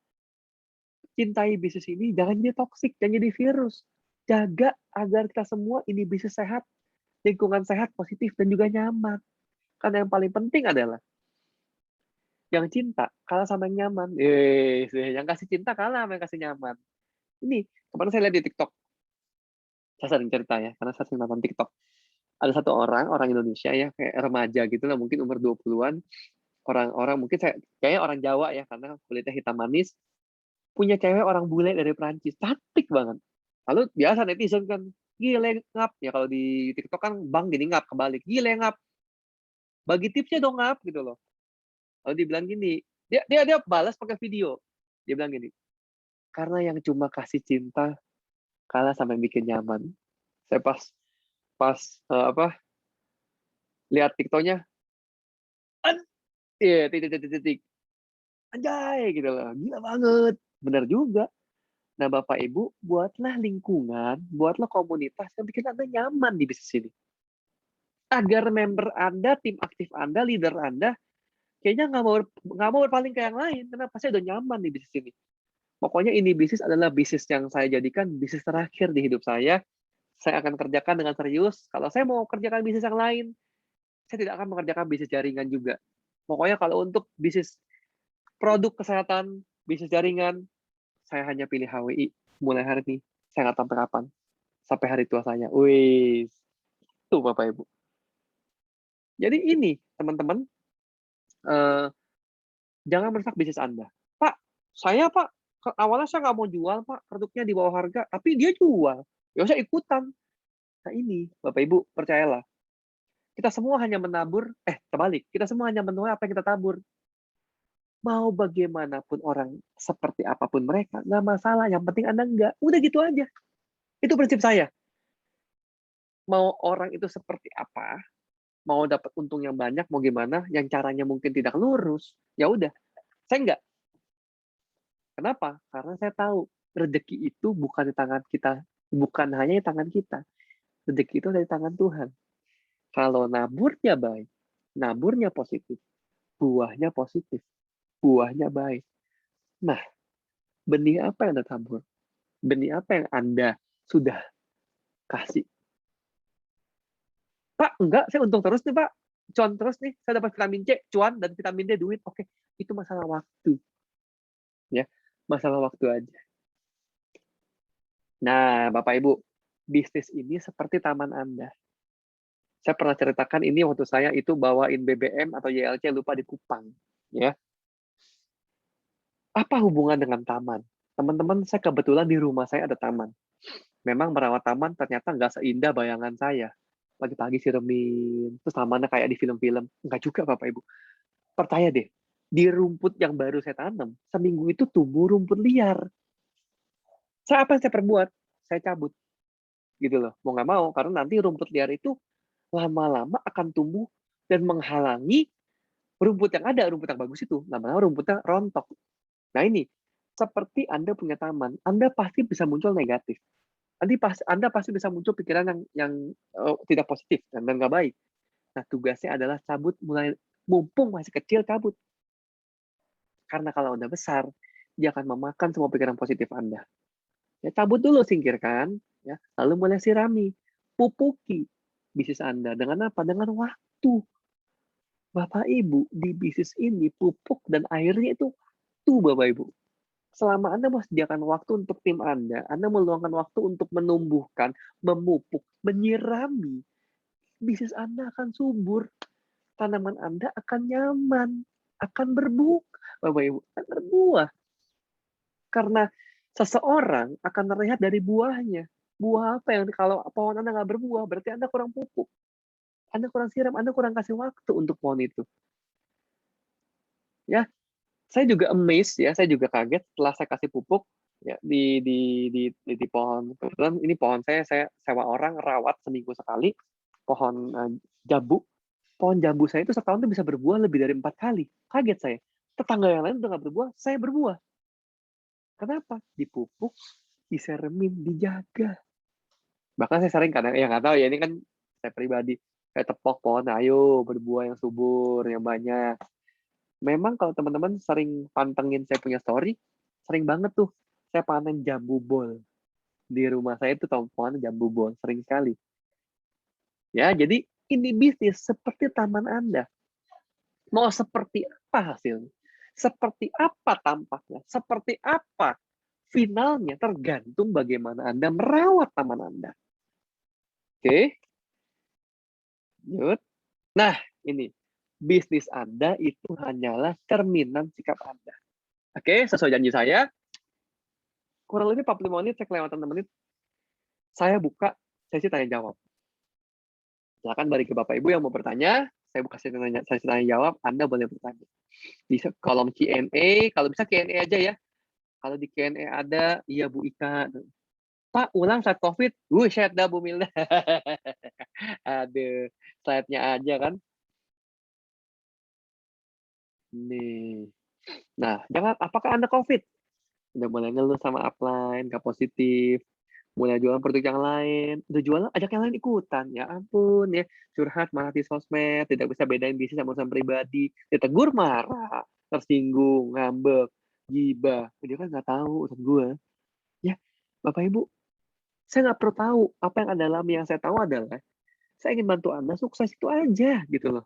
[SPEAKER 1] Cintai bisnis ini, jangan jadi toksik, jangan jadi virus. Jaga agar kita semua ini bisnis sehat, lingkungan sehat, positif, dan juga nyaman. Karena yang paling penting adalah yang cinta kalah sama yang nyaman. Yang kasih cinta kalah sama yang kasih nyaman. Ini, kemarin saya lihat di TikTok. Saya sering cerita ya, karena saya sering nonton TikTok. Ada satu orang Indonesia ya, kayak remaja gitu lah, mungkin umur 20-an. Orang-orang, mungkin kayaknya orang Jawa ya, karena kulitnya hitam manis. punya cewek orang bule dari Prancis, cantik banget. Lalu biasa netizen kan, "Gile Ngap." Ya kalau di TikTok kan Bang gini Ngap, kebalik, "Gile Ngap, bagi tipsnya dong Ngap." Gitu loh. Lalu dibilang gini, dia balas pakai video. Dia bilang gini, "Karena yang cuma kasih cinta kalah sampai bikin nyaman." Saya pas pas apa lihat TikToknya, an iya, titik titik titik, anjay gitu loh, gila banget, bener juga. Nah Bapak Ibu, buatlah lingkungan, buatlah komunitas yang bikin Anda nyaman di bisnis ini. Agar member Anda, tim aktif Anda, leader Anda, kayaknya nggak mau berpaling ke yang lain. Kenapa? Saya udah nyaman di bisnis ini. Pokoknya ini bisnis adalah bisnis yang saya jadikan bisnis terakhir di hidup saya. Saya akan kerjakan dengan serius. Kalau saya mau kerjakan bisnis yang lain, saya tidak akan mengerjakan bisnis jaringan juga. Pokoknya kalau untuk bisnis produk kesehatan, bisnis jaringan, saya hanya pilih HWI. Mulai hari ini, saya nggak tahu sampai kapan. Sampai hari tua saya. Wih, tuh Bapak Ibu. Jadi ini, teman-teman, eh, jangan merusak bisnis Anda. Pak, saya Pak, awalnya saya nggak mau jual Pak, produknya di bawah harga, tapi dia jual. Ya saya ikutan. Nah ini, Bapak Ibu, percayalah. Kita semua hanya menabur, terbalik. Kita semua hanya menuai apa yang kita tabur. Mau bagaimanapun orang, seperti apapun mereka, nggak masalah. Yang penting Anda enggak. Udah gitu aja. Itu prinsip saya. Mau orang itu seperti apa, mau dapat untung yang banyak, mau gimana, yang caranya mungkin tidak lurus, ya udah. Saya enggak. Kenapa? Karena saya tahu rezeki itu bukan di tangan kita, bukan hanya di tangan kita. Rezeki itu dari tangan Tuhan. Kalau naburnya baik, naburnya positif, buahnya positif, buahnya baik. Nah, benih apa yang Anda tabur? Benih apa yang Anda sudah kasih? Pak, enggak, saya untung terus nih, Pak. Cuan terus nih, saya dapat vitamin C, cuan, dan vitamin D, duit. Oke, itu masalah waktu. Ya, masalah waktu aja. Nah, Bapak Ibu, bisnis ini seperti taman Anda. Saya pernah ceritakan ini waktu saya itu bawain BBM atau YLC lupa di Kupang. Ya, apa hubungan dengan taman? Teman-teman, saya kebetulan di rumah saya ada taman. Memang merawat taman ternyata nggak seindah bayangan saya. Pagi-pagi siremin, terus tamannya kayak di film-film. Nggak juga, Bapak Ibu. Percaya deh, di rumput yang baru saya tanam, seminggu itu tumbuh rumput liar. Apa yang saya perbuat? Saya cabut. Gitu loh. Mau nggak mau, karena nanti rumput liar itu lama-lama akan tumbuh dan menghalangi rumput yang ada, rumput yang bagus itu. Lama-lama rumputnya rontok. Nah ini, seperti Anda punya taman, Anda pasti bisa muncul negatif. Anda pasti bisa muncul pikiran yang tidak positif dan nggak baik. Nah tugasnya adalah cabut mulai, mumpung masih kecil cabut. Karena kalau udah besar, dia akan memakan semua pikiran positif Anda. Ya cabut dulu, singkirkan, ya, lalu mulai sirami, pupuki bisnis Anda dengan apa? Dengan waktu. Bapak Ibu, di bisnis ini pupuk dan airnya itu waktu, Bapak Ibu. Selama Anda sediakan waktu untuk tim Anda meluangkan waktu untuk menumbuhkan, memupuk, menyirami, bisnis Anda akan subur. Tanaman Anda akan nyaman, akan berbuah, Bapak Ibu, akan berbuah. Karena seseorang akan terlihat dari buahnya. Buah apa yang kalau pohon Anda nggak berbuah, berarti Anda kurang pupuk. Anda kurang siram, Anda kurang kasih waktu untuk pohon itu. Ya, saya juga amazed ya, saya juga kaget setelah saya kasih pupuk ya di pohon. Kebetulan ini pohon saya sewa orang rawat seminggu sekali. Pohon jambu. Pohon jambu saya itu setahun tuh bisa berbuah lebih dari 4 kali. Kaget saya. Tetangga yang lain udah nggak berbuah, saya berbuah. Kenapa? Dipupuk, diseremin, dijaga. Bahkan saya sering kadang, ya nggak tahu ya, ini kan saya pribadi, kayak tepok pohon, ayo berbuah yang subur, yang banyak. Memang kalau teman-teman sering pantengin saya punya story, sering banget tuh saya panen jambu bol. Di rumah saya itu pohonnya jambu bol, sering sekali. Ya, jadi ini bisnis seperti taman Anda. Mau seperti apa hasilnya? Seperti apa tampaknya? Seperti apa finalnya? Tergantung bagaimana Anda merawat taman Anda. Oke? Lanjut. Nah, ini. Bisnis Anda itu hanyalah cerminan sikap Anda. Oke, sesuai janji saya, kurang lebih 45 menit, saya kelewatan 6 menit, saya buka sesi tanya jawab. Silakan balik ke Bapak Ibu yang mau bertanya, saya buka sesi tanya jawab, Anda boleh bertanya. Di kolom Q&A, kalau bisa Q&A aja ya. Kalau di Q&A ada, iya Bu Ika. Pak, ulang saat COVID. Buset dah Bu Milda. Aduh, slide-nya aja kan. Nih. Nah, apakah Anda COVID? Udah mulai ngeluh sama upline, nggak positif, mulai jualan produk yang lain, udah jualan ajak yang lain ikutan, ya ampun ya, curhat malah di sosmed, tidak bisa bedain bisnis sama urusan pribadi, ditegur marah, tersinggung, ngambek, gibah, dia kan nggak tahu urusan gue. Ya, Bapak Ibu, saya nggak perlu tahu apa yang Anda alami, yang saya tahu adalah saya ingin bantu Anda sukses itu aja gitu loh.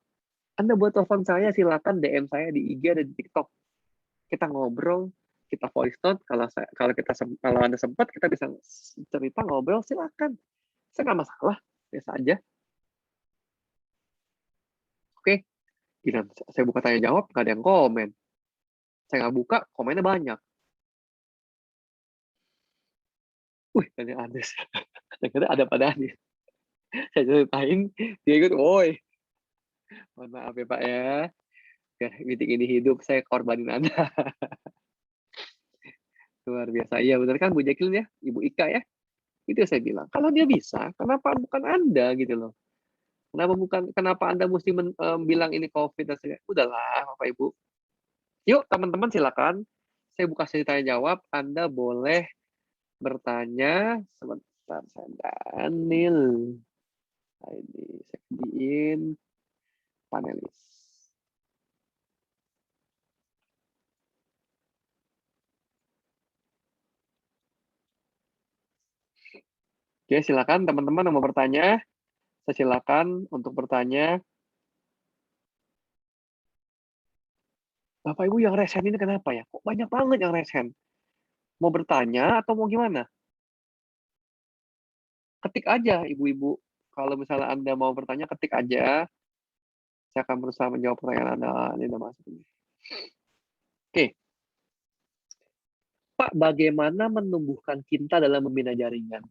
[SPEAKER 1] Anda buat telepon saya, silakan DM saya di IG dan di TikTok. Kita ngobrol, kita voice note, kalau Anda sempat kita bisa cerita ngobrol, silakan. Saya nggak masalah, biasa aja. Oke, gila, saya buka tanya jawab, nggak ada yang komen. Saya nggak buka, komennya banyak. Wih, tanya Andes. Ternyata ada padanya. Saya ceritain, dia ikut, woi. Mohon maaf ya Pak ya. Biar meeting ini hidup, saya korbanin Anda. Luar biasa. Iya benar kan Bu Jacqueline ya, Ibu Ika ya. Itu saya bilang. Kalau dia bisa, kenapa bukan Anda gitu loh. Kenapa Anda mesti bilang ini COVID dan sebagainya. Udahlah Bapak Ibu. Yuk teman-teman silakan. Saya buka sesi tanya jawab. Anda boleh bertanya. Sebentar saya Daniel. Ini saya jadiin panelis. Oke, silakan teman-teman yang mau bertanya. Saya silakan untuk bertanya. Bapak Ibu yang resen ini kenapa ya? Kok banyak banget yang resen? Mau bertanya atau mau gimana? Ketik aja Ibu-ibu. Kalau misalnya Anda mau bertanya, ketik aja. Saya akan berusaha menjawab pertanyaan Anda. Ini udah masuk. Oke. Pak, bagaimana menumbuhkan cinta dalam membina jaringan?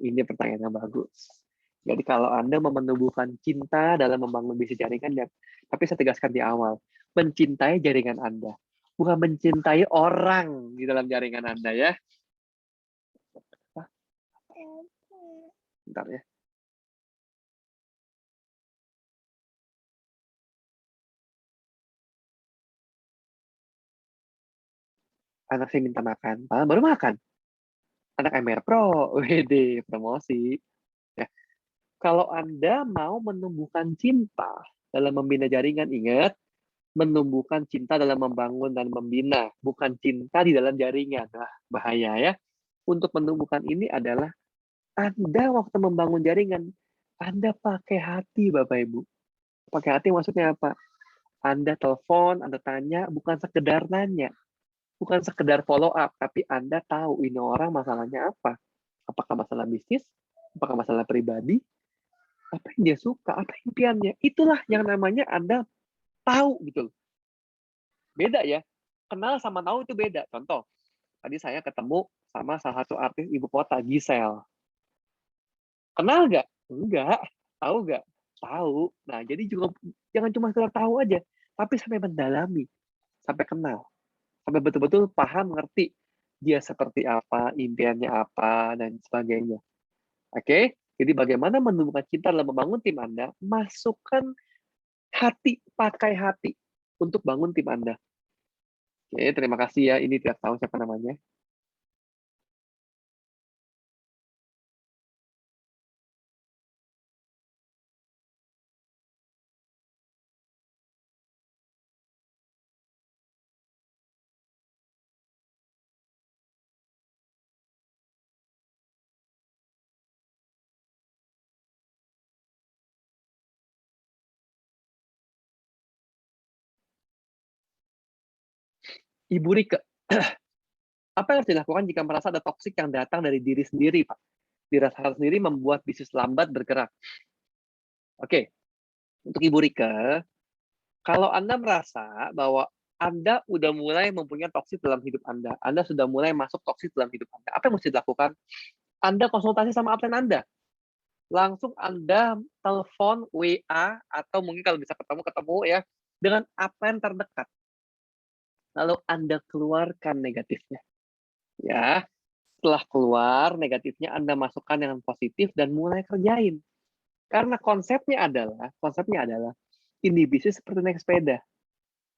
[SPEAKER 1] Ini pertanyaan yang bagus. Jadi kalau Anda mau menumbuhkan cinta dalam membangun bisnis jaringan, ya, tapi saya tegaskan di awal, mencintai jaringan Anda, bukan mencintai orang di dalam jaringan Anda ya. Bentar ya. Anak saya minta makan, baru makan. Anak MR Pro, WD, promosi. Ya. Kalau Anda mau menumbuhkan cinta dalam membina jaringan, ingat, menumbuhkan cinta dalam membangun dan membina, bukan cinta di dalam jaringan. Nah, bahaya ya. Untuk menumbuhkan ini adalah Anda waktu membangun jaringan, Anda pakai hati, Bapak Ibu. Pakai hati maksudnya apa? Anda telepon, Anda tanya, bukan sekedar nanya. Bukan sekedar follow up, tapi Anda tahu ini orang masalahnya apa. Apakah masalah bisnis? Apakah masalah pribadi? Apa yang dia suka? Apa impiannya? Itulah yang namanya Anda tahu gitu loh. Beda ya. Kenal sama tahu itu beda. Contoh, tadi saya ketemu sama salah satu artis ibu kota, Giselle. Kenal nggak? Enggak. Tahu nggak? Tahu. Nah, jadi juga jangan cuma sekedar tahu aja, tapi sampai mendalami, sampai kenal, sampai betul-betul paham, ngerti dia seperti apa, impiannya apa, dan sebagainya. Oke? Jadi bagaimana menumbuhkan cinta dalam membangun tim Anda? Masukkan hati, pakai hati untuk bangun tim Anda. Oke, terima kasih ya. Ini tidak tahu siapa namanya. Ibu Rike, apa yang harus dilakukan jika merasa ada toksik yang datang dari diri sendiri, Pak? Dirasakan sendiri membuat bisnis lambat bergerak. Oke, untuk Ibu Rike, kalau Anda merasa bahwa Anda udah mulai mempunyai toksik dalam hidup Anda. Anda sudah mulai masuk toksik dalam hidup Anda. Apa yang mesti dilakukan? Anda konsultasi sama upline Anda. Langsung Anda telepon, WA, atau mungkin kalau bisa ketemu ya, dengan upline terdekat. Lalu Anda keluarkan negatifnya. Ya, setelah keluar negatifnya Anda masukkan dengan positif dan mulai kerjain. Karena konsepnya adalah ini bisnis seperti naik sepeda.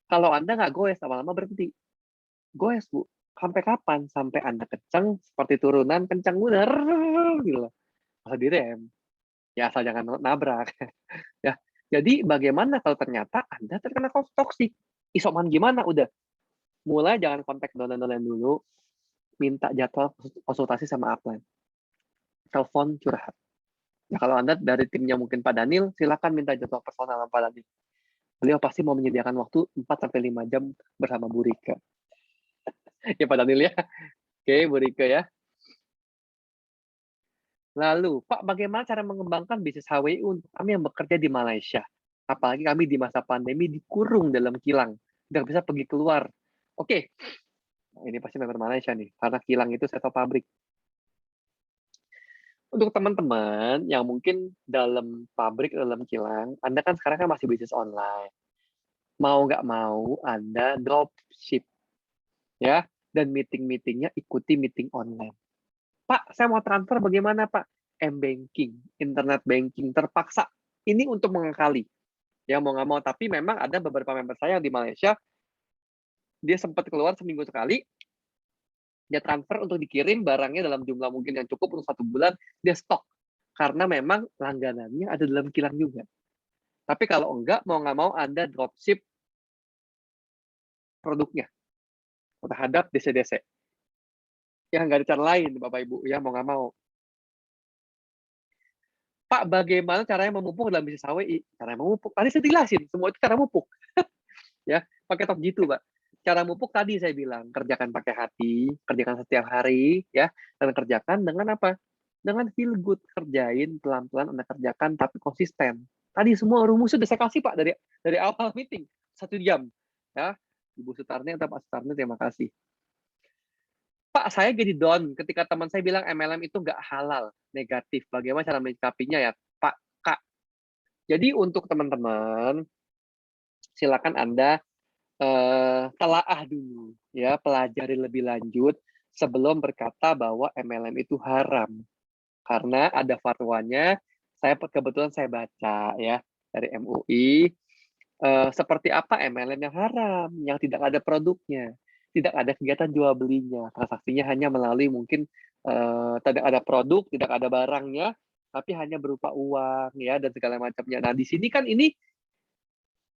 [SPEAKER 1] Kalau Anda nggak goes, lama-lama berhenti. Goes, Bu. Sampai kapan? Sampai Anda kencang, seperti turunan, kencang bener, gitu. Masa direm. Ya, asal jangan nabrak. Ya. Jadi, bagaimana kalau ternyata Anda terkena toksik? Isoman gimana? Udah. Mulai jangan kontak downline dulu, minta jadwal konsultasi sama upline. Telepon curhat. Nah, kalau Anda dari timnya mungkin Pak Daniel, silakan minta jadwal personal sama Pak Daniel. Beliau pasti mau menyediakan waktu 4-5 jam bersama Bu Rika. Ya Pak Daniel ya. Oke, Bu Rika ya. Lalu, Pak, bagaimana cara mengembangkan bisnis HWI untuk kami yang bekerja di Malaysia? Apalagi kami di masa pandemi dikurung dalam kilang. Nggak bisa pergi keluar. Oke, ini pasti member Malaysia nih. Karena kilang itu saya tahu pabrik. Untuk teman-teman yang mungkin dalam pabrik, dalam kilang, Anda kan sekarang kan masih bisnis online. Mau nggak mau, Anda dropship. Ya, dan meeting-meetingnya ikuti meeting online. Pak, saya mau transfer bagaimana, Pak? M-banking, internet banking, terpaksa. Ini untuk mengakali. Ya, mau nggak mau. Tapi memang ada beberapa member saya di Malaysia, dia sempat keluar seminggu sekali, dia transfer untuk dikirim barangnya dalam jumlah mungkin yang cukup untuk 1 bulan, dia stok. Karena memang langganannya ada dalam kilang juga. Tapi kalau enggak, mau nggak mau Anda dropship produknya terhadap DC-DC. Ya, nggak ada cara lain, Bapak Ibu. Ya, mau nggak mau. Pak, bagaimana caranya memupuk dalam bisnis HWI? Cara memupuk, tadi saya jelasin, semua itu cara mupuk. Ya, pakai top G2, Pak. Cara mupuk tadi saya bilang, kerjakan pakai hati, kerjakan setiap hari, ya, dan kerjakan dengan apa? Dengan feel good, kerjain pelan-pelan Anda kerjakan, tapi konsisten. Tadi semua rumusnya sudah saya kasih, Pak, dari awal meeting, 1 jam. Ya, Ibu Sutarni atau Pak Sutarni, terima kasih. Pak, saya jadi down ketika teman saya bilang MLM itu nggak halal, negatif. Bagaimana cara menyikapinya ya, Pak, Kak? Jadi untuk teman-teman, silakan Anda telaah dulu, ya, pelajari lebih lanjut sebelum berkata bahwa MLM itu haram. Karena ada fatwanya, kebetulan saya baca ya dari MUI, seperti apa MLM yang haram, yang tidak ada produknya, tidak ada kegiatan jual belinya, transaksinya hanya melalui mungkin tidak ada produk, tidak ada barangnya, tapi hanya berupa uang ya dan segala macamnya. Nah, di sini kan ini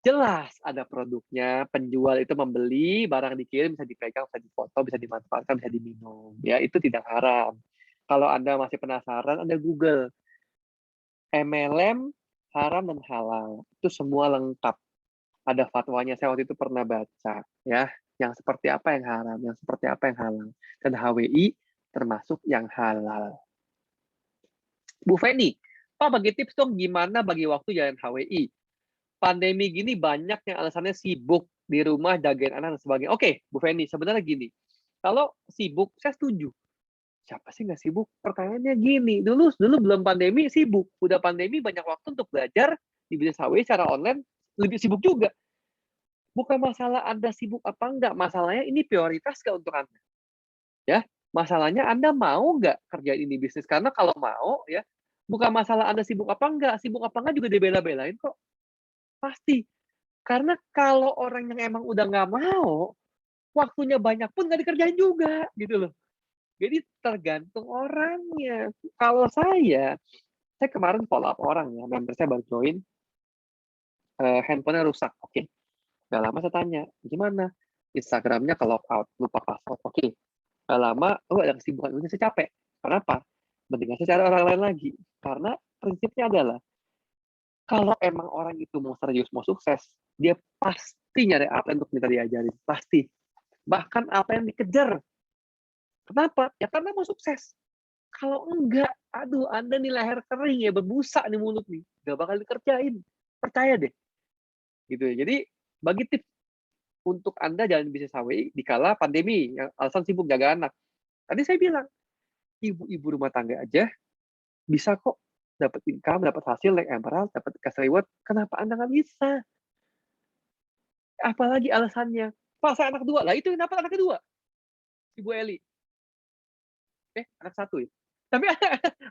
[SPEAKER 1] jelas ada produknya, penjual itu membeli, barang dikirim, bisa dipegang, bisa difoto, bisa dimanfaatkan, bisa diminum. Ya, itu tidak haram. Kalau Anda masih penasaran, Anda Google MLM haram dan halal. Itu semua lengkap. Ada fatwanya, saya waktu itu pernah baca. Ya, yang seperti apa yang haram, yang seperti apa yang halal. Dan HWI termasuk yang halal. Bu Feni, Pak bagi tips dong gimana bagi waktu jalan HWI? Pandemi gini banyak yang alasannya sibuk di rumah, jagain anak dan sebagainya. Oke, Bu Feni, sebenarnya gini, kalau sibuk, saya setuju. Siapa sih nggak sibuk? Pertanyaannya gini, dulu belum pandemi sibuk, udah pandemi banyak waktu untuk belajar di bisnis HW secara online, lebih sibuk juga. Bukan masalah Anda sibuk apa enggak, masalahnya ini prioritas nggak untuk Anda. Ya, masalahnya Anda mau nggak kerjain ini bisnis? Karena kalau mau, ya, bukan masalah Anda sibuk apa enggak juga dibela-belain kok. Pasti. Karena kalau orang yang emang udah nggak mau, waktunya banyak pun nggak dikerjain juga, gitu loh. Jadi tergantung orangnya. Kalau saya kemarin follow up orang ya, member saya baru join, handphonenya rusak. Oke, nggak lama saya tanya, gimana? Instagramnya ke lock out, lupa password. Oke, nggak lama, oh ada kesibukan ini, saya capek. Kenapa? Mendingan saya cari orang lain lagi. Karena prinsipnya adalah, kalau emang orang itu mau serius, mau sukses, dia pasti nyari apa untuk minta diajarin. Pasti. Bahkan apa yang dikejar. Kenapa? Ya karena mau sukses. Kalau enggak, aduh Anda nih leher kering ya, berbusa nih mulut nih. Nggak bakal dikerjain. Percaya deh. Gitu ya. Jadi, bagi tips. untuk Anda jalan bisnis HWI di kala pandemi, yang alasan sibuk jaga anak. Tadi saya bilang, ibu-ibu rumah tangga aja bisa kok dapat income, dapat hasil naik emerald, dapat cash reward. Kenapa Anda nggak bisa? Apalagi alasannya, Pak, saya anak kedua. Lah itu yang dapat anak kedua, Ibu Eli. Anak satu ya. Tapi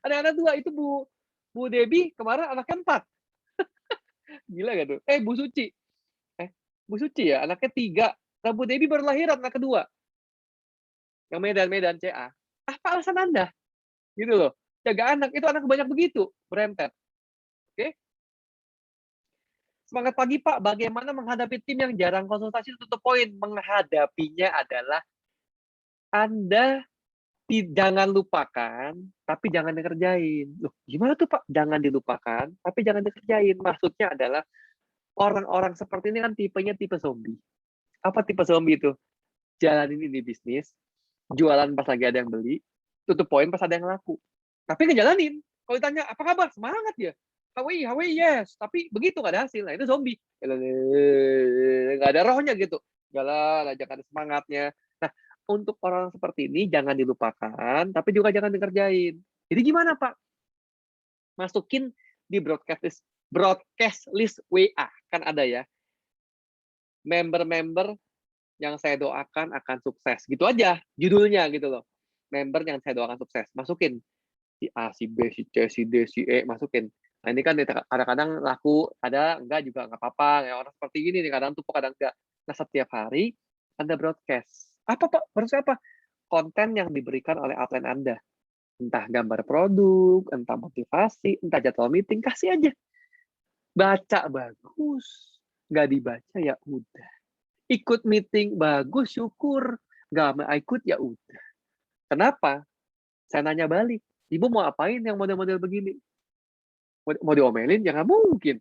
[SPEAKER 1] ada anak dua, itu Bu Debbie kemarin anaknya 4. Gila gak tuh? Bu Suci. Bu Suci ya, anaknya 3. Nah, Bu Debbie baru lahiran anak kedua. Yang Medan CA. Apa alasan Anda? Gitu loh. Jaga anak, itu anak banyak begitu. Berentet. Oke? Semangat pagi, Pak. Bagaimana menghadapi tim yang jarang konsultasi? Tutup poin. Menghadapinya adalah Anda jangan lupakan, tapi jangan dikerjain. Loh, gimana tuh, Pak? Jangan dilupakan, tapi jangan dikerjain. Maksudnya adalah orang-orang seperti ini kan tipenya tipe zombie. Apa tipe zombie itu? Jalanin ini bisnis, jualan pas lagi ada yang beli, tutup poin pas ada yang laku. Tapi ngejalanin. Kalau ditanya, apa kabar? Semangat ya. HWI, yes. Tapi begitu nggak ada hasil. Nah, itu zombie. Nggak ada rohnya gitu. Jalan aja, nggak ada semangatnya. Nah, untuk orang seperti ini, jangan dilupakan, tapi juga jangan dikerjain. Jadi gimana, Pak? Masukin di broadcast list WA. Kan ada ya. Member-member yang saya doakan akan sukses. Gitu aja judulnya gitu loh. Member yang saya doakan sukses. Masukin. Si A, si B, si C, si D, si E, masukin. Nah, ini kan kadang-kadang laku, ada enggak juga nggak apa-apa. Ya, orang seperti gini nih, kadang tumpuk, kadang enggak. Nah, setiap hari Anda broadcast. Apa, Pak? Broadcast apa? Konten yang diberikan oleh upline Anda. Entah gambar produk, entah motivasi, entah jadwal meeting, kasih aja. Baca bagus. Nggak dibaca, ya udah. Ikut meeting bagus, syukur. Nggak ikut, ya udah. Kenapa? Saya nanya balik. Ibu mau apain yang model-model begini? Mau diomelin? Ya nggak mungkin.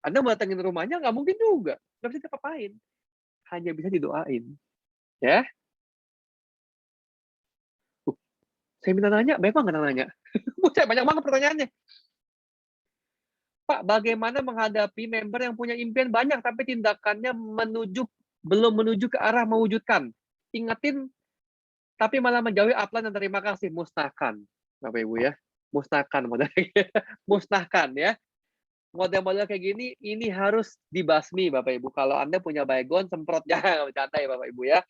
[SPEAKER 1] Anda mau datengin rumahnya? Nggak mungkin juga. Nggak bisa diapa-apain. Hanya bisa didoain. Ya. Saya minta nanya, banyak banget nanya. Banyak banget pertanyaannya. Pak, bagaimana menghadapi member yang punya impian banyak, tapi tindakannya belum menuju ke arah mewujudkan? Ingetin, tapi malah menjauhi upline dan terima kasih. Musnahkan, Bapak Ibu ya. Musnahkan modalnya. Musnahkan ya. Model-model kayak gini, ini harus dibasmi Bapak Ibu. Kalau Anda punya baygon, semprot. Jangan bercanda ya Bapak Ibu ya.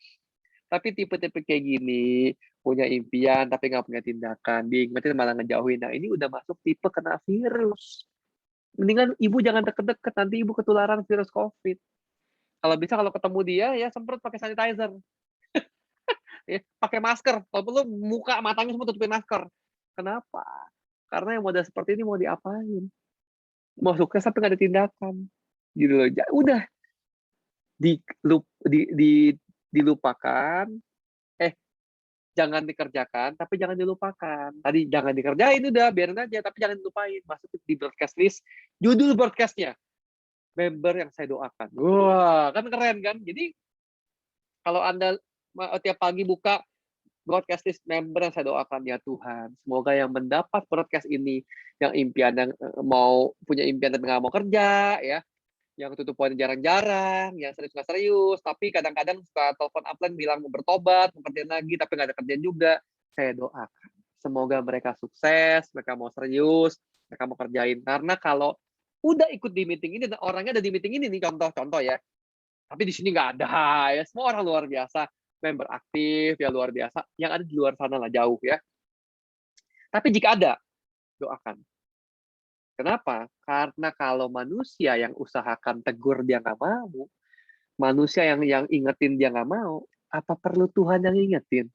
[SPEAKER 1] Tapi tipe-tipe kayak gini, punya impian tapi nggak punya tindakan, diingetin malah ngejauhin. Nah, ini udah masuk tipe kena virus. Mendingan ibu jangan deket-deket, nanti ibu ketularan virus COVID. Kalau bisa, kalau ketemu dia, ya semprot pakai sanitizer. Ya, pakai masker. Kalau perlu, muka, matanya semua tutupin masker. Kenapa? Karena yang model seperti ini mau diapain? Mau sukses tapi nggak ada tindakan. Gitu loh. Udah. Dilupakan, jangan dikerjakan, tapi jangan dilupakan. Tadi jangan dikerjain udah, biarin aja, tapi jangan dilupain. Masuk di broadcast list, judul broadcastnya, member yang saya doakan. Wah, kan keren kan? Jadi, kalau Anda tiap pagi buka broadcast list member yang saya doakan, ya Tuhan, semoga yang mendapat broadcast ini, yang mau punya impian tapi nggak mau kerja, ya, yang tutup poin jarang-jarang, yang serius nggak serius, tapi kadang-kadang suka telepon upline bilang mau bertobat, mau kerjaan lagi, tapi nggak ada kerjaan juga. Saya doakan. Semoga mereka sukses, mereka mau serius, mereka mau kerjain. Karena kalau udah ikut di meeting ini, dan orangnya ada di meeting ini nih, contoh-contoh ya, tapi di sini nggak ada, ya. Semua orang luar biasa, member aktif, ya luar biasa. Yang ada di luar sana lah, jauh ya. Tapi jika ada, doakan. Kenapa? Karena kalau manusia yang usahakan tegur dia nggak mau, manusia yang ingetin dia nggak mau, apa perlu Tuhan yang ingetin?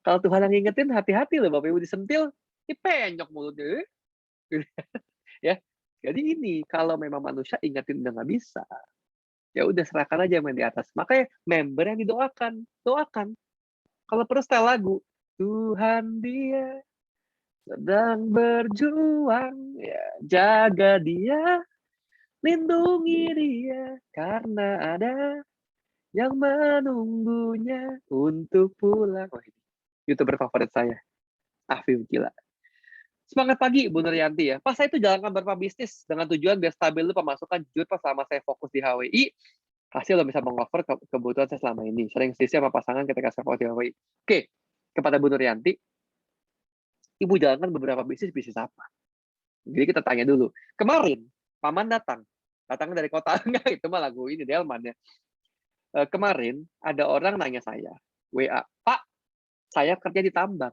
[SPEAKER 1] Kalau Tuhan yang ingetin, hati-hati loh Bapak Ibu, disentil, ini penyok mulutnya. Ya, jadi ini kalau memang manusia ingetin udah nggak bisa, ya udah serahkan aja main di atas. Makanya member yang didoakan, doakan. Kalau perlu setel lagu, Tuhan dia sedang berjuang, ya jaga dia, lindungi dia, karena ada yang menunggunya untuk pulang. Oh, ini YouTuber favorit saya, Afif, gila. Semangat pagi, Bu Nuryanti ya. Pas saya itu jalankan beberapa bisnis dengan tujuan biar stabil pemasukan, jujur pas selama saya fokus di HWI, Hasil udah bisa meng-cover kebutuhan saya selama ini. Sering selisih sama pasangan ketika saya fokus di HWI. Oke, kepada Bu Nuryanti, Ibu jalankan beberapa bisnis apa? Jadi kita tanya dulu. Kemarin, Paman datang dari kota. Enggak, itu mah lagu ini, Delman ya. Kemarin, ada orang nanya saya, WA, Pak, saya kerja di tambang.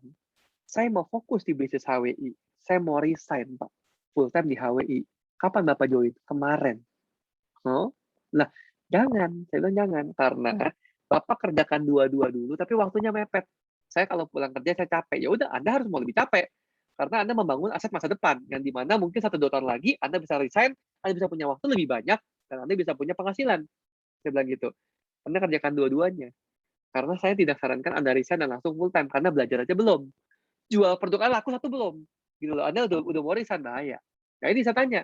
[SPEAKER 1] Saya mau fokus di bisnis HWI. Saya mau resign, Pak. Full time di HWI. Kapan Bapak join? Kemarin. Oh, nah, jangan. Saya bilang jangan. Karena Bapak kerjakan dua-dua dulu, tapi waktunya mepet. Saya kalau pulang kerja, saya capek. Ya udah, Anda harus mau lebih capek. Karena Anda membangun aset masa depan. Yang dimana mungkin 1-2 tahun lagi, Anda bisa resign, Anda bisa punya waktu lebih banyak, dan Anda bisa punya penghasilan. Saya bilang gitu. Anda kerjakan dua-duanya. Karena saya tidak sarankan Anda resign dan langsung full time, karena belajar aja belum. Jual produk Anda laku satu belum. Gitu loh. Anda udah mau resign, bahaya. Nah ini saya tanya,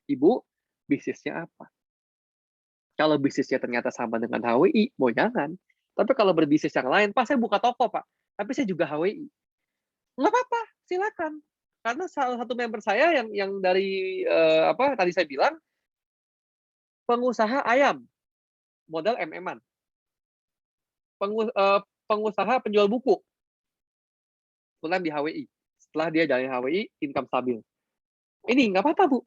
[SPEAKER 1] Ibu, bisnisnya apa? Kalau bisnisnya ternyata sama dengan HWI, mau jangan. Tapi kalau berbisnis yang lain, Pak, saya buka toko, Pak. Tapi saya juga HWI. Nggak apa-apa, silakan. Karena salah satu member saya yang dari apa tadi saya bilang, pengusaha ayam, modal MM-an. Pengusaha penjual buku, full di HWI. Setelah dia dari HWI, income stabil. Ini nggak apa-apa, Bu.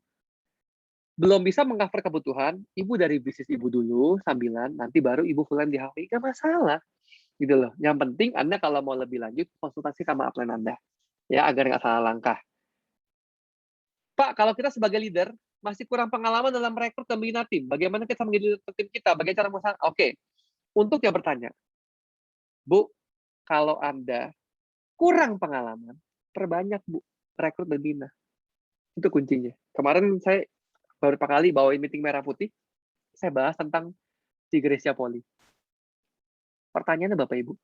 [SPEAKER 1] Belum bisa meng-cover kebutuhan, Ibu dari bisnis Ibu dulu, sambilan, nanti baru Ibu full di HWI, nggak masalah. Gitu loh. Yang penting Anda kalau mau lebih lanjut, konsultasi sama upline Anda. Ya, agar nggak salah langkah. Pak, kalau kita sebagai leader, masih kurang pengalaman dalam merekrut dan membina tim. Bagaimana kita menjadi tim kita? Bagaimana cara mengusahakan? Oke, untuk yang bertanya, Bu, kalau Anda kurang pengalaman, perbanyak, Bu, rekrut dan bina. Itu kuncinya. Kemarin saya beberapa kali bawain meeting merah putih, saya bahas tentang si Gracia Poli. Pertanyaannya Bapak Ibu,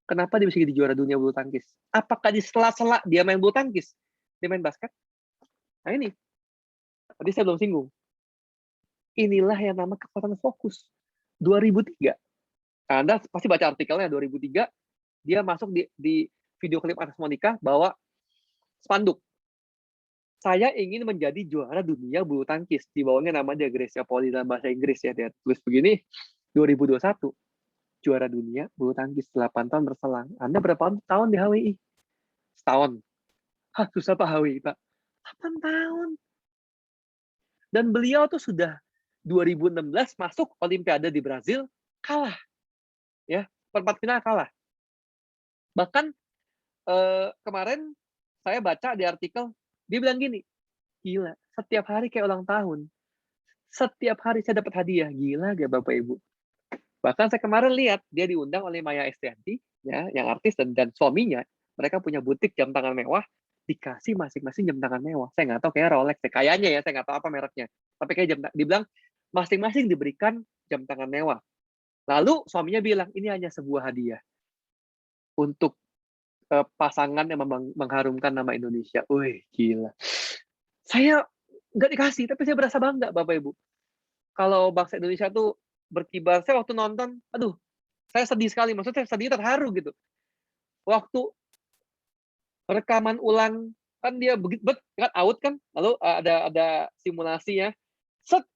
[SPEAKER 1] kenapa dia bisa jadi juara dunia bulu tangkis? Apakah di sela-sela dia main bulu tangkis? Dia main basket? Nah ini, tadi saya belum singgung. Inilah yang nama kekuatan fokus. 2003. Anda pasti baca artikelnya, 2003, dia masuk di video klip Anas Monica bawa spanduk. Saya ingin menjadi juara dunia bulu tangkis. Di bawahnya nama dia Gracia Poli dalam bahasa Inggris ya. Dia tulis begini, 2021, juara dunia bulu tangkis 8 tahun berselang. Anda berapa tahun di HWI? Setahun. Hah, susah Pak HWI, Pak. 8 tahun. Dan beliau tuh sudah 2016 masuk Olimpiade di Brazil, kalah. Ya, perempat final kalah. Bahkan kemarin saya baca di artikel, dia bilang gini, gila, setiap hari kayak ulang tahun. Setiap hari saya dapat hadiah. Gila gak Bapak Ibu? Bahkan saya kemarin lihat, dia diundang oleh Maya Estianty, ya, yang artis dan suaminya. Mereka punya butik jam tangan mewah, dikasih masing-masing jam tangan mewah. Saya nggak tahu, kayak Rolex. Kayaknya ya, saya nggak tahu apa mereknya. Tapi kayak dibilang, masing-masing diberikan jam tangan mewah. Lalu suaminya bilang, ini hanya sebuah hadiah untuk pasangan yang mengharumkan nama Indonesia. Wih, gila. Saya nggak dikasih, tapi saya berasa bangga, Bapak Ibu. Kalau bangsa Indonesia tuh berkibar. Saya waktu nonton, aduh, saya sedih sekali. Maksudnya saya sedih terharu gitu. Waktu rekaman ulang, kan dia begitu kan out kan, lalu ada simulasi ya. Set,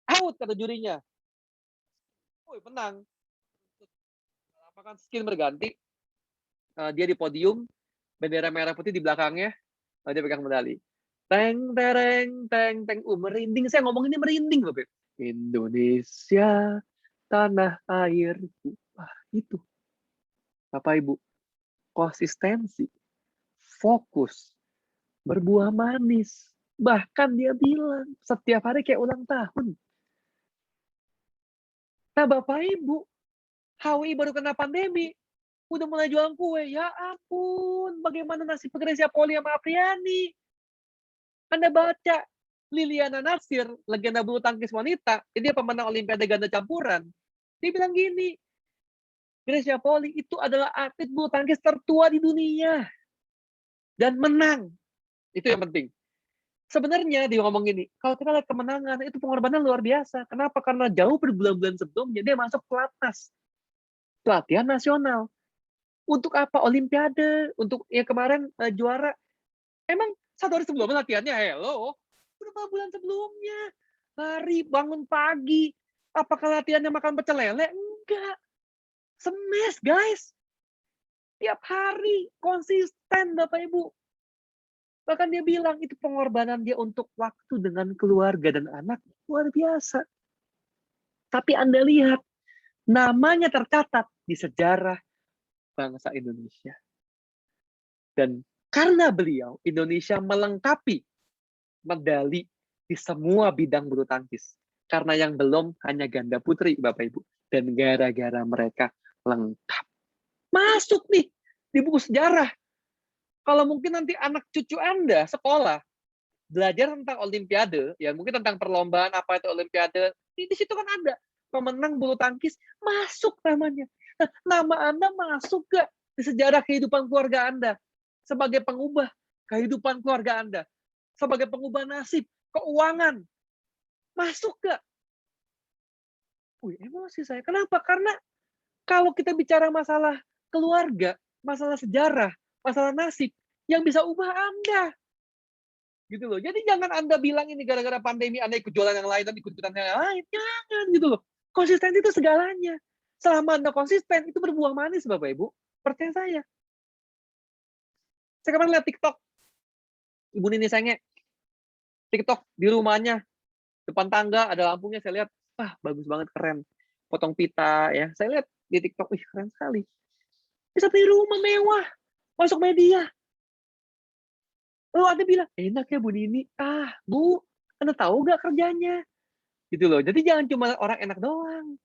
[SPEAKER 1] out kata jurinya. Woi, menang. Apakah skin berganti? Dia di podium, bendera merah putih di belakangnya, dia pegang medali. Teng tereng teng teng, merinding. Saya ngomong ini merinding, Bapak. Indonesia, tanah airku. Itu. Bapak Ibu, konsistensi, fokus, berbuah manis. Bahkan dia bilang, setiap hari kayak ulang tahun. Nah, Bapak Ibu, HWI baru kena pandemi, udah mulai jualan kue. Ya ampun, bagaimana nasib Gracia Poli sama Apriani? Anda baca, Liliana Natsir, legenda bulu tangkis wanita, dia pemenang Olimpiade ganda campuran. Dia bilang gini, Gracia Poli itu adalah atlet bulu tangkis tertua di dunia. Dan menang. Itu yang penting. Sebenarnya dia ngomong gini, kalau kita lihat kemenangan, itu pengorbanan luar biasa. Kenapa? Karena jauh berbulan-bulan sebelumnya, dia masuk pelatnas. Pelatihan nasional. Untuk apa? Olimpiade. Untuk yang kemarin juara. Emang 1 hari sebelumnya latihannya, hello? Berapa bulan sebelumnya? Lari, bangun pagi. Apakah latihannya makan pecel lele? Enggak. Semes, guys. Tiap hari, konsisten, Bapak Ibu. Bahkan dia bilang, itu pengorbanan dia untuk waktu dengan keluarga dan anak, luar biasa. Tapi Anda lihat, namanya tercatat di sejarah bangsa Indonesia. Dan karena beliau, Indonesia melengkapi medali di semua bidang bulu tangkis. Karena yang belum hanya ganda putri, Bapak Ibu. Dan gara-gara mereka lengkap. Masuk nih di buku sejarah. Kalau mungkin nanti anak cucu Anda sekolah, belajar tentang Olimpiade, ya mungkin tentang perlombaan apa itu Olimpiade, di situ kan ada pemenang bulu tangkis, masuk namanya. Nah, nama Anda masuk gak di sejarah kehidupan keluarga Anda? Sebagai pengubah kehidupan keluarga Anda. Sebagai pengubah nasib, keuangan. Masuk gak? Wih, emosi saya. Kenapa? Karena kalau kita bicara masalah keluarga, masalah sejarah, masalah nasib, yang bisa ubah Anda. Gitu loh. Jadi jangan Anda bilang ini gara-gara pandemi Anda ikut jualan yang lain dan ikut-ikutan yang lain. Jangan gitu loh. Konsistensi itu segalanya. Selama Anda konsisten, itu berbuah manis Bapak Ibu. Percaya saya. Saya kemarin lihat TikTok. Ibu Nini Senge. TikTok di rumahnya. Depan tangga ada lampunya. Saya lihat, bagus banget, keren. Potong pita ya. Saya lihat di TikTok, keren sekali. Bisa beli rumah mewah. Masuk media. Lalu Anda bilang, enak ya Bu Nini. Bu, Anda tahu gak kerjanya? Gitu loh. Jadi jangan cuma orang enak doang.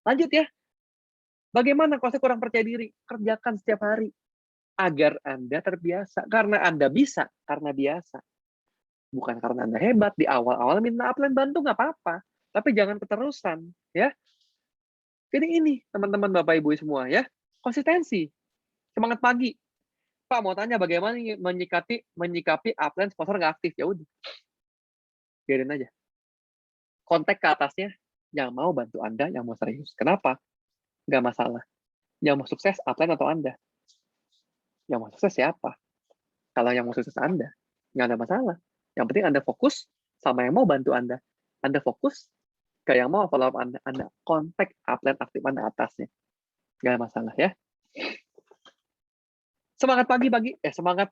[SPEAKER 1] Lanjut ya. Bagaimana kalau saya kurang percaya diri? Kerjakan setiap hari. Agar Anda terbiasa. Karena Anda bisa, karena biasa. Bukan karena Anda hebat. Di awal-awal minta upline bantu, nggak apa-apa. Tapi jangan keterusan. Ya. Jadi ini, teman-teman Bapak Ibu semua ya. Konsistensi. Semangat pagi. Pak, mau tanya bagaimana menyikapi upline sponsor nggak aktif? Ya udah. Biarin aja. Kontak ke atasnya yang mau bantu Anda, yang mau serius. Kenapa? Nggak masalah. Yang mau sukses, upline atau Anda? Yang mau sukses siapa? Kalau yang mau sukses Anda, nggak ada masalah. Yang penting Anda fokus sama yang mau bantu Anda. Anda fokus ke yang mau follow up Anda kontak upline aktif Anda atasnya. Nggak ada masalah ya. Semangat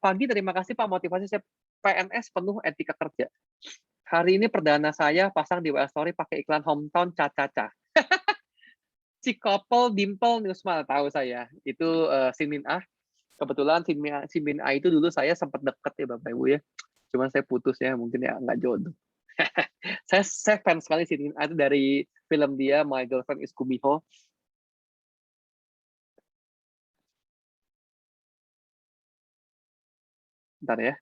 [SPEAKER 1] pagi, terima kasih Pak, motivasi saya PNS penuh etika kerja. Hari ini perdana saya pasang di WA Story pakai iklan hometown Caca-Caca. Si couple Dimple Newsmal, tahu saya. Itu Simin Ah. Kebetulan Simin Ah itu dulu saya sempat deket ya Bapak Ibu ya. Cuman saya putus ya, mungkin ya nggak jodoh. saya fans sekali Simin Ah itu dari film dia My Girlfriend is Kumiho. Bentar ya.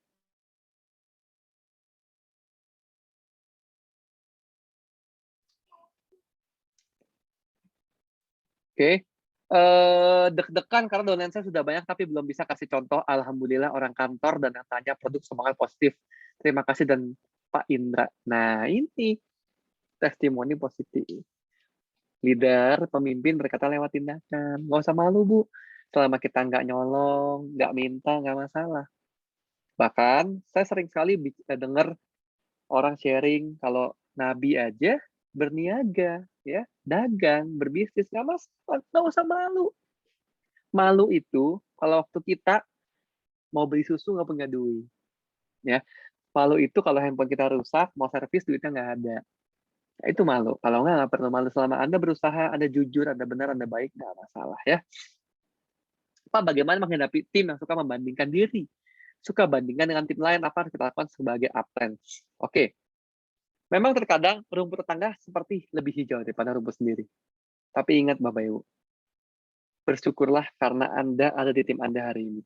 [SPEAKER 1] Oke. Deg-degan karena downline saya sudah banyak tapi belum bisa kasih contoh. Alhamdulillah orang kantor dan yang tanya produk semangat positif. Terima kasih dan Pak Indra. Nah ini testimoni positif. Leader, pemimpin berkata lewat tindakan. Nggak usah malu Bu. Selama kita nggak nyolong, nggak minta, nggak masalah. Bahkan saya sering sekali dengar orang sharing kalau Nabi aja berniaga, ya, dagang, berbisnis, nggak usah malu. Malu itu kalau waktu kita mau beli susu nggak punya duit, ya. Malu itu kalau handphone kita rusak, mau servis duitnya nggak ada. Ya, itu malu. Kalau nggak perlu malu. Selama Anda berusaha, Anda jujur, Anda benar, Anda baik, nggak masalah ya. Pak, bagaimana menghadapi tim yang suka membandingkan diri? Suka bandingkan dengan tim lain, apa harus kita lakukan sebagai upline? Oke. Memang terkadang rumput tetangga seperti lebih hijau daripada rumput sendiri. Tapi ingat Bapak Ibu, bersyukurlah karena Anda ada di tim Anda hari ini.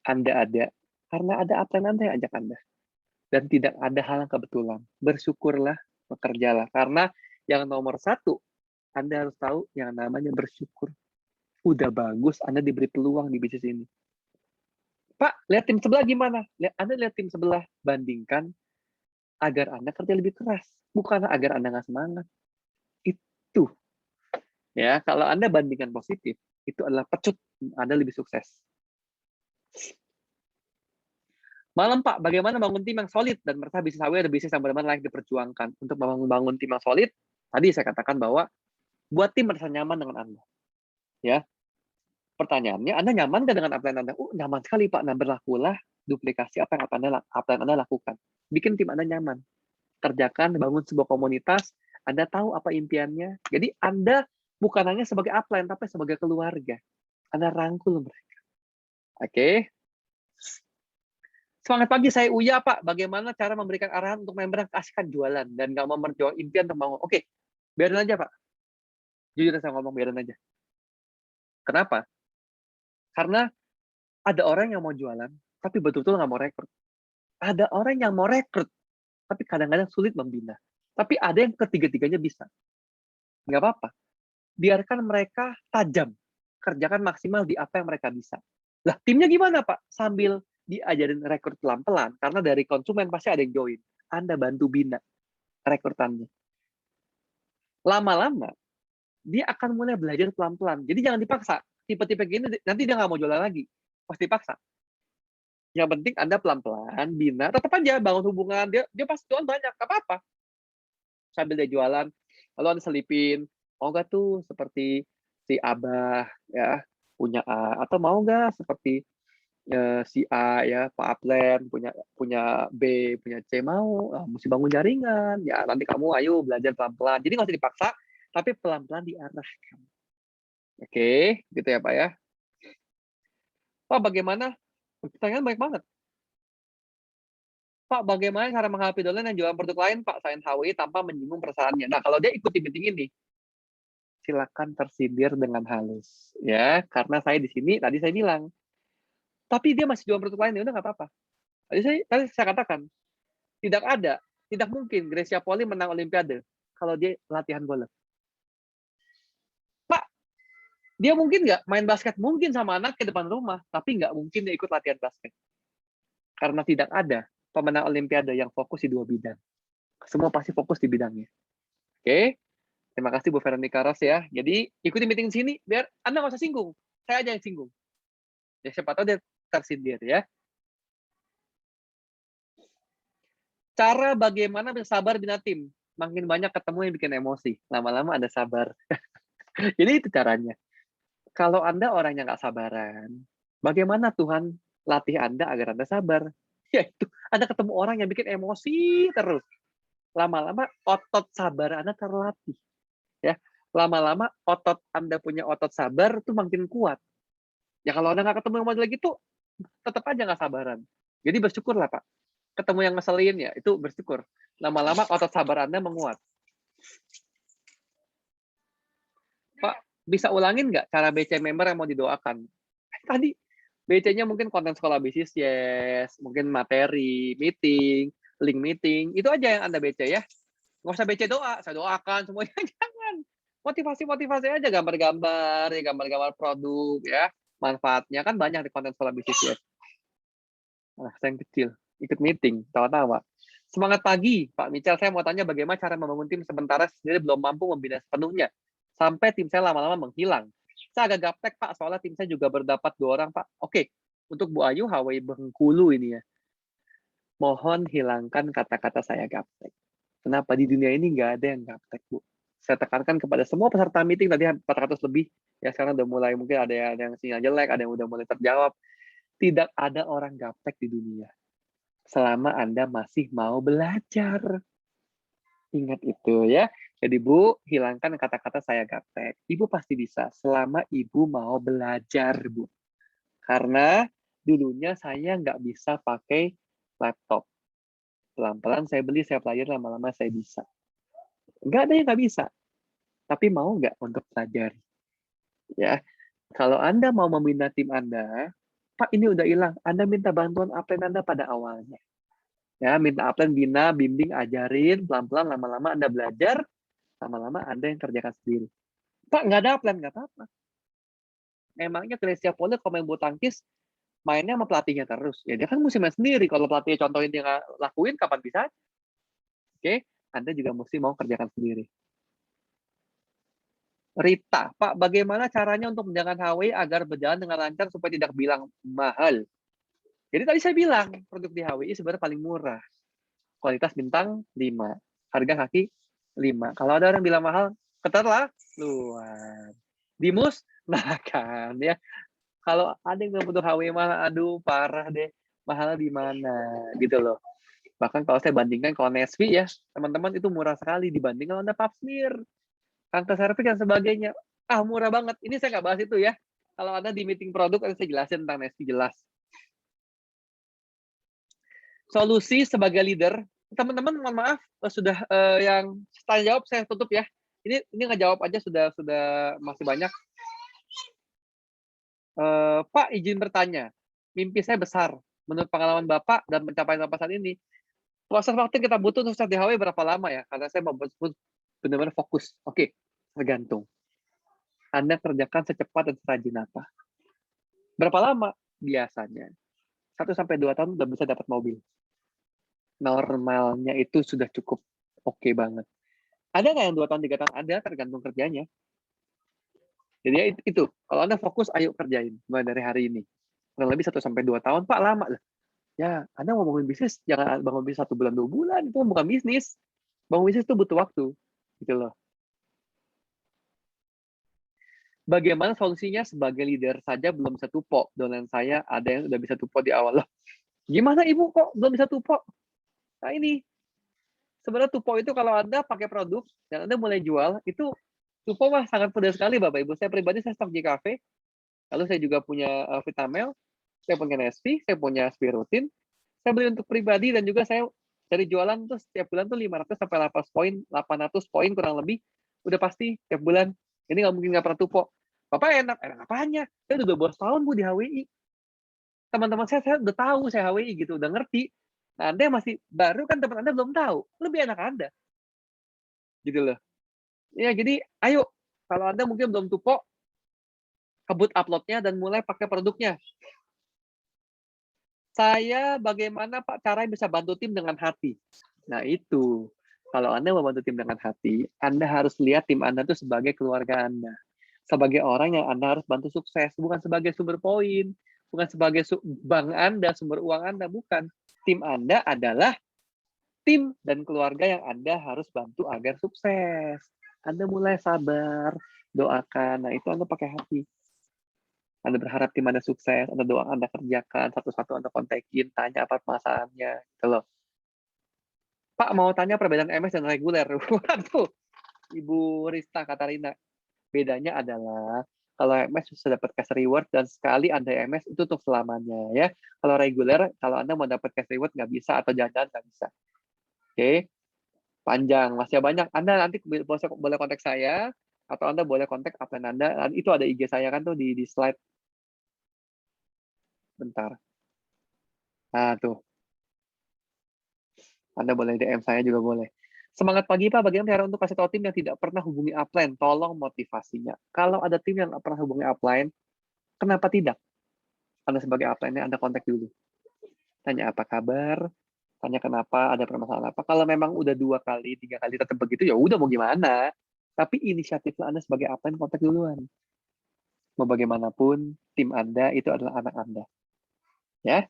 [SPEAKER 1] Anda ada karena ada upline Anda yang ajak Anda. Dan tidak ada hal yang kebetulan. Bersyukurlah, bekerjalah. Karena yang nomor satu, Anda harus tahu yang namanya bersyukur. Udah bagus, Anda diberi peluang di bisnis ini. Pak, lihat tim sebelah gimana? Anda lihat tim sebelah, bandingkan agar Anda kerja lebih keras. Bukan agar Anda nggak semangat. Itu. Ya, kalau Anda bandingkan positif, itu adalah pecut Anda lebih sukses. Malam Pak, bagaimana bangun tim yang solid dan merasa bisnis AW ada bisnis yang benar-benar layak diperjuangkan. Untuk membangun tim yang solid, Tadi saya katakan bahwa buat tim merasa nyaman dengan Anda. Ya, pertanyaannya, Anda nyaman nggak dengan apa yang Anda? Nyaman sekali Pak. Nah, berlakulah duplikasi apa yang Anda lakukan. Bikin tim Anda nyaman. Kerjakan, bangun sebuah komunitas. Anda tahu apa impiannya. Jadi Anda bukan hanya sebagai upline, tapi sebagai keluarga. Anda rangkul mereka. Oke. Semangat pagi, saya Uya Pak. Bagaimana cara memberikan arahan untuk member yang keasikan jualan dan nggak mau merjuang impian untuk bangun? Oke, biarin aja Pak. Jujur saya ngomong, biarin aja. Kenapa? Karena ada orang yang mau jualan, tapi betul-betul nggak mau rekrut. Ada orang yang mau rekrut, tapi kadang-kadang sulit membina. Tapi ada yang ketiga-tiganya bisa. Nggak apa-apa. Biarkan mereka tajam. Kerjakan maksimal di apa yang mereka bisa. Lah, timnya gimana Pak? Sambil diajarin rekrut pelan-pelan, karena dari konsumen pasti ada yang join. Anda bantu bina rekrutannya. Lama-lama, dia akan mulai belajar pelan-pelan. Jadi jangan dipaksa. Tipe-tipe gini, nanti dia nggak mau jualan lagi. Pasti paksa. Yang penting Anda pelan-pelan, bina, tetap aja bangun hubungan. Dia pasti jualan banyak, nggak apa-apa. Sambil dia jualan, lalu Anda selipin, mau nggak tuh seperti si Abah, ya, punya A, atau mau nggak seperti si A, ya, Pak Upline, punya B, punya C, mau, mesti bangun jaringan, ya nanti kamu ayo belajar pelan-pelan. Jadi nggak usah dipaksa, tapi pelan-pelan diarahkan. Oke, gitu ya Pak ya. Pak, bagaimana? Pertanyaan banyak banget. Pak, bagaimana cara menghadapi dolen yang jualan produk lain, Pak, selain HWI tanpa menyinggung perasaannya? Nah, kalau dia ikuti meeting ini, silakan tersindir dengan halus. Ya, karena saya di sini, tadi saya bilang, tapi dia masih jual produk lain, ya udah nggak apa-apa. Tadi saya katakan, tidak mungkin Gracia Poli menang Olimpiade kalau dia latihan golf. Pak, dia mungkin nggak main basket? Mungkin sama anak ke depan rumah, tapi nggak mungkin dia ikut latihan basket. Karena tidak ada pemenang Olimpiade yang fokus di dua bidang. Semua pasti fokus di bidangnya. Oke, terima kasih Bu Veronica Ros ya. Jadi ikuti meeting sini biar Anda nggak usah singgung. Saya aja yang singgung. Ya siapa tahu dia tersindir ya. Cara bagaimana bersabar bina tim. Makin banyak ketemu yang bikin emosi. Lama-lama Anda sabar. Jadi itu caranya. Kalau Anda orang yang nggak sabaran, bagaimana Tuhan latih Anda agar Anda sabar? Yaitu Anda ketemu orang yang bikin emosi terus. Lama-lama otot sabar Anda terlatih. Ya, lama-lama otot Anda punya otot sabar itu makin kuat. Ya kalau Anda nggak ketemu yang model gitu, tetap aja nggak sabaran. Jadi bersyukurlah Pak. Ketemu yang ngeselin ya, itu bersyukur. Lama-lama otot sabar Anda menguat. Pak, bisa ulangin nggak cara BC member yang mau didoakan? Tadi BC-nya mungkin konten sekolah bisnis, yes, mungkin materi, meeting, link meeting, itu aja yang Anda BC ya. Nggak usah BC doa, saya doakan semuanya, jangan. Motivasi-motivasi aja, gambar-gambar, ya gambar-gambar produk, ya. Manfaatnya kan banyak di konten sekolah bisnis ya. Nah, saya yang kecil, ikut meeting, tawa-tawa. Semangat pagi, Pak Michel. Saya mau tanya bagaimana cara membangun tim sementara sendiri belum mampu membina sepenuhnya. Sampai tim saya lama-lama menghilang. Saya agak gaptek, Pak, soalnya tim saya juga berdapat 2 orang, Pak. Oke, untuk Bu Ayu, HWI Bengkulu ini ya. Mohon hilangkan kata-kata saya gaptek. Kenapa di dunia ini nggak ada yang gaptek, Bu? Saya tekankan kepada semua peserta meeting, tadi 400 lebih, ya sekarang udah mulai, mungkin ada yang sinyal jelek, ada yang udah mulai terjawab. Tidak ada orang gaptek di dunia. Selama Anda masih mau belajar. Ingat itu ya. Jadi Bu, hilangkan kata-kata saya gaptek. Ibu pasti bisa, selama Ibu mau belajar, Bu. Karena dulunya saya nggak bisa pakai laptop. Pelan-pelan saya beli, saya pelajari, lama-lama saya bisa. Nggak ada yang nggak bisa. Tapi mau nggak untuk pelajari? Ya, kalau Anda mau membina tim Anda, Pak ini udah hilang, Anda minta bantuan upline Anda pada awalnya. Ya, minta upline, bina, bimbing, ajarin, pelan-pelan, lama-lama Anda belajar, lama-lama Anda yang kerjakan sendiri. Pak, nggak ada upline, nggak apa-apa. Emangnya Gracia Poli kalau main bulu tangkis, mainnya sama pelatihnya terus. Ya dia kan mesti main sendiri. Kalau pelatihnya contohin dia nggak lakuin, kapan bisa? Oke, Anda juga mesti mau kerjakan sendiri. Rita, Pak, bagaimana caranya untuk menjaga HW agar berjalan dengan lancar supaya tidak bilang mahal? Jadi tadi saya bilang, produk di HWI sebenarnya paling murah. Kualitas bintang 5. Harga kaki 5. Kalau ada orang bilang mahal, keterlaluan. Dimus, nah kan ya. Kalau ada yang bilang butuh HW mahal, aduh parah deh. Mahalnya di mana gitu loh. Bahkan kalau saya bandingkan kalau Nesvi ya, teman-teman itu murah sekali dibanding kalau Anda Papsmir, Kantor Servik dan sebagainya. Ah, murah banget. Ini saya nggak bahas itu ya. Kalau Anda di meeting produk, saya jelasin tentang Nesvi jelas. Solusi sebagai leader, teman-teman mohon maaf sudah yang tanya jawab saya tutup ya. Ini nggak jawab aja sudah masih banyak. Pak izin bertanya, mimpi saya besar. Menurut pengalaman Bapak dan pencapaian Bapak saat ini, proses waktu kita butuh untuk start DHW berapa lama ya? Karena saya mau benar-benar fokus. Oke, tergantung. Anda kerjakan secepat dan serajin apa. Berapa lama? Biasanya 1-2 tahun udah bisa dapat mobil. Normalnya itu sudah cukup oke banget. Ada nggak yang 2 tahun, 3 tahun? Ada, tergantung kerjanya. Jadi ya itu, kalau Anda fokus, ayo kerjain. Mulai dari hari ini. Kurang lebih 1-2 tahun, Pak, lama lah. Ya, Anda mau bangun bisnis, jangan bangun bisnis 1 bulan, 2 bulan. Itu bukan bisnis. Bangun bisnis itu butuh waktu. Gitu loh. Bagaimana solusinya sebagai leader saja belum bisa tupo. Downline saya ada yang udah bisa tupo di awal. Loh, gimana Ibu kok belum bisa tupo? Nah ini, sebenarnya tupo itu kalau Anda pakai produk dan Anda mulai jual, itu tupo mah sangat mudah sekali Bapak Ibu. Saya pribadi saya stok JKV, lalu saya juga punya Vitamel, saya punya Nespi, saya punya Spirutin, saya beli untuk pribadi dan juga saya dari jualan tuh setiap bulan tuh 500 sampai 800 poin, 800 poin kurang lebih udah pasti setiap bulan. Ini nggak mungkin nggak pernah tupo. Bapak enak apanya? Saya udah 12 tahun Bu di HWI. Teman-teman saya udah tahu saya HWI gitu, udah ngerti. Nah, Anda masih baru kan teman Anda belum tahu. Lebih enak Anda. Gitu loh. Ya, jadi ayo kalau Anda mungkin belum tupo, kebut uploadnya dan mulai pakai produknya. Saya bagaimana Pak cara bisa bantu tim dengan hati? Nah itu, kalau Anda mau bantu tim dengan hati, Anda harus lihat tim Anda itu sebagai keluarga Anda. Sebagai orang yang Anda harus bantu sukses, bukan sebagai sumber poin, bukan sebagai bank Anda, sumber uang Anda, bukan. Tim Anda adalah tim dan keluarga yang Anda harus bantu agar sukses. Anda mulai sabar, doakan. Nah itu Anda pakai hati. Anda berharap tim Anda sukses, Anda doa, Anda kerjakan, satu-satu Anda kontekin, tanya apa masalahnya, gitu loh. Pak, mau tanya perbedaan MS dan reguler. Waduh, Ibu Rista Katarina. Bedanya adalah, kalau MS bisa dapat cash reward, dan sekali Anda MS, itu untuk selamanya. Ya. Kalau reguler, kalau Anda mau dapat cash reward, nggak bisa, atau jangan nggak bisa. Oke, panjang, masih banyak. Anda nanti boleh kontak saya, atau Anda boleh kontak upline Anda. Itu ada IG saya kan tuh di slide. Bentar. Nah, tuh. Anda boleh DM saya juga boleh. Semangat pagi Pak, bagaimana cara untuk kasih tahu tim yang tidak pernah hubungi upline? Tolong motivasinya. Kalau ada tim yang nggak pernah hubungi upline, kenapa tidak? Anda sebagai upline-nya, Anda kontak dulu. Tanya apa kabar, tanya kenapa, ada permasalahan apa. Kalau memang udah 2 kali, 3 kali tetap begitu, ya udah mau gimana. Tapi inisiatifnya Anda sebagai upline kontak duluan. Mau bagaimanapun, tim Anda itu adalah anak Anda. Ya,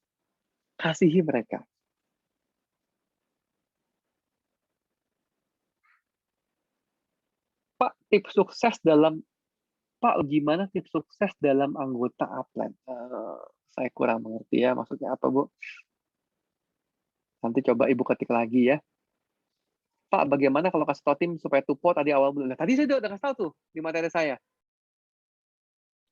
[SPEAKER 1] kasihi mereka. Pak, tips sukses dalam Pak, gimana tips sukses dalam anggota upline? Saya kurang mengerti ya, maksudnya apa, Bu? Nanti coba Ibu ketik lagi ya. Pak, bagaimana kalau kasih tahu tim supaya tupo tadi awal bulan? Nah, tadi saya udah kasih tahu tuh di materi saya.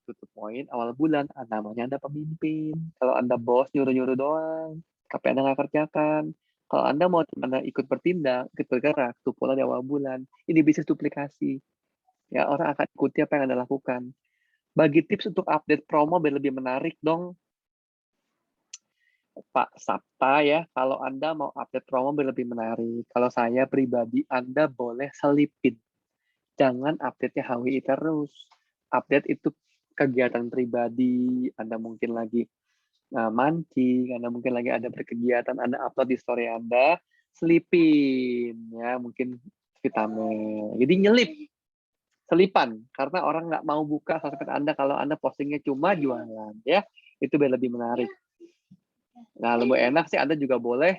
[SPEAKER 1] Tutup poin awal bulan, namanya Anda pemimpin. Kalau Anda bos, nyuruh-nyuruh doang. Tapi Anda nggak kerjakan. Kalau Anda mau Anda ikut bertindak, ikut bergerak, tupo di awal bulan. Ini bisnis duplikasi. Ya, orang akan ikuti apa yang Anda lakukan. Bagi tips untuk update promo biar lebih menarik dong. Pak Sabta ya, kalau Anda mau update promo biar lebih menarik. Kalau saya pribadi, Anda boleh selipin. Jangan update-nya HWI terus. Update itu kegiatan pribadi, Anda mungkin lagi mancing, Anda mungkin lagi ada berkegiatan, Anda upload di story Anda, selipin, ya mungkin vitamin. Jadi nyelip, selipan, karena orang nggak mau buka sosmed Anda kalau Anda postingnya cuma jualan, ya. Itu biar lebih menarik. Nah, lebih enak sih Anda juga boleh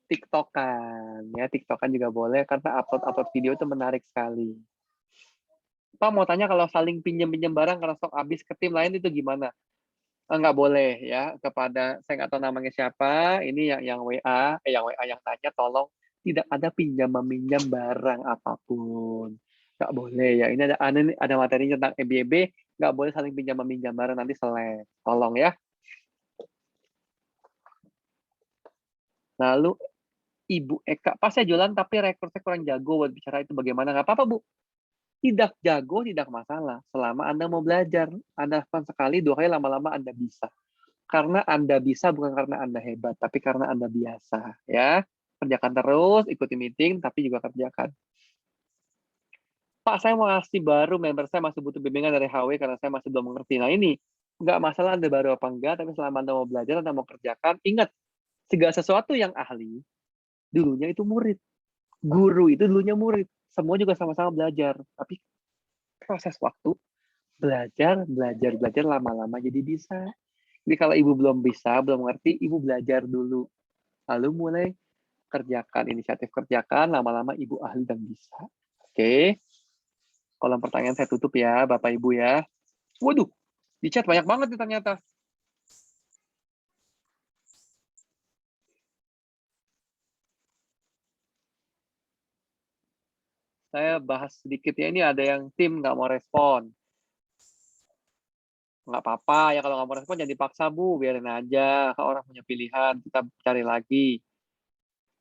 [SPEAKER 1] TikTok-an ya, TikTok-an juga boleh karena upload video itu menarik sekali. Pak mau tanya kalau saling pinjam-pinjam barang karena stok habis ke tim lain itu gimana? Nggak boleh ya, kepada saya nggak tahu namanya siapa, ini yang WA, yang tanya tolong tidak ada pinjam-meminjam barang apapun. Nggak boleh ya, ini ada materinya tentang EBB, nggak boleh saling pinjam-meminjam barang, nanti selek. Tolong ya. Lalu Ibu Eka, pas saya jualan tapi rekor saya kurang jago buat bicara itu bagaimana? Nggak apa-apa Bu, tidak jago tidak masalah, selama Anda mau belajar. Anda lakukan sekali, 2 kali, lama-lama Anda bisa. Karena Anda bisa bukan karena Anda hebat, tapi karena Anda biasa, ya. Kerjakan terus, ikuti meeting, tapi juga kerjakan. Pak, saya mau ngasih baru, member saya masih butuh bimbingan dari HW karena saya masih belum mengerti. Nah ini, nggak masalah Anda baru apa enggak, tapi selama Anda mau belajar, Anda mau kerjakan, ingat, segala sesuatu yang ahli, dulunya itu murid. Guru itu dulunya murid. Semua juga sama-sama belajar. Tapi proses waktu, belajar, lama-lama jadi bisa. Jadi kalau Ibu belum bisa, belum ngerti, Ibu belajar dulu. Lalu mulai kerjakan, inisiatif kerjakan, lama-lama Ibu ahli dan bisa. Oke. Kolom pertanyaan saya tutup ya, Bapak Ibu ya. Waduh, di chat banyak banget nih ternyata. Saya bahas sedikit ya, ini ada yang tim nggak mau respon. Nggak apa-apa, ya kalau nggak mau respon jangan dipaksa Bu, biarin aja. Kalau orang punya pilihan, kita cari lagi.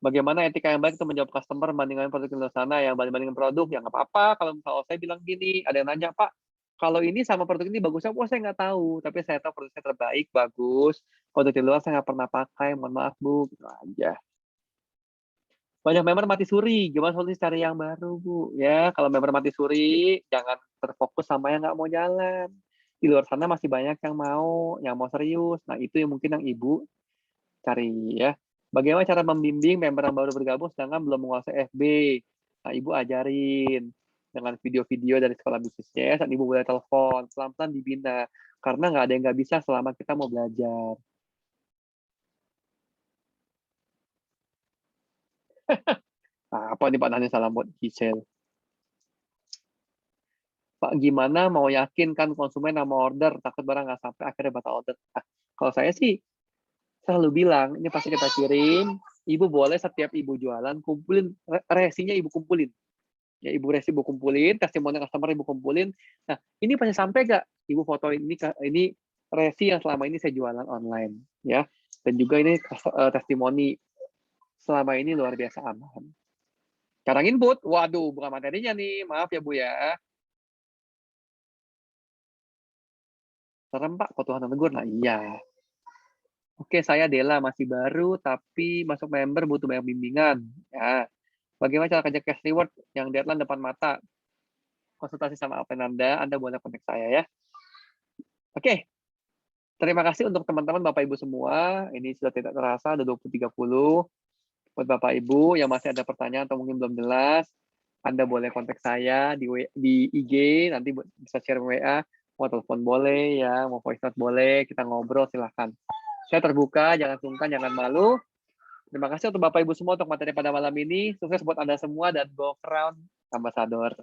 [SPEAKER 1] Bagaimana etika yang baik itu menjawab customer bandingkan produk di luar sana, yang bandingkan produk, ya nggak apa-apa. Kalau misalnya saya bilang gini, ada yang nanya, Pak, kalau ini sama produk ini bagusnya, wah saya nggak tahu. Tapi saya tahu produk saya terbaik, bagus. Produk di luar saya nggak pernah pakai, mohon maaf Bu, gitu aja. Banyak member mati suri, gimana solusi cari yang baru Bu? Ya, kalau member mati suri, jangan terfokus sama yang nggak mau jalan. Di luar sana masih banyak yang mau serius. Nah, itu yang mungkin yang Ibu cari ya. Bagaimana cara membimbing member yang baru bergabung sedangkan belum menguasai FB? Nah, Ibu ajarin dengan video-video dari sekolah bisnisnya, saat Ibu boleh telepon, pelan-pelan dibina. Karena nggak ada yang nggak bisa selama kita mau belajar. Nah, apa nih Pak Nanya salam buat Gisel? Pak, gimana mau yakinkan konsumen yang mau order, takut barang nggak sampai akhirnya batal order? Nah, kalau saya sih selalu bilang, ini pasti kita kirim, Ibu boleh setiap Ibu jualan, kumpulin, resinya Ibu kumpulin. Ya, Ibu resi Ibu kumpulin, testimoni customer Ibu kumpulin. Nah, ini pasti sampai nggak? Ibu fotoin ini resi yang selama ini saya jualan online. Ya, dan juga ini testimoni selama ini luar biasa aman. Sekarang input, waduh, bukan materinya nih, maaf ya Bu ya. Serem Pak, kok Tuhan menegur? Nah iya. Oke, saya Dela, masih baru, tapi masuk member butuh banyak bimbingan. Ya. Bagaimana cara kerja cash reward yang deadline depan mata? Konsultasi sama Alpen Anda boleh kontak saya ya. Oke, terima kasih untuk teman-teman Bapak Ibu semua. Ini sudah tidak terasa, ada 20.30. Buat Bapak Ibu yang masih ada pertanyaan atau mungkin belum jelas, Anda boleh kontak saya di IG, nanti bisa share WA, mau telepon boleh, ya, mau voice note boleh, kita ngobrol, silahkan. Saya terbuka, jangan sungkan, jangan malu. Terima kasih untuk Bapak Ibu semua untuk materi pada malam ini. Sukses buat Anda semua dan go crown ambassador.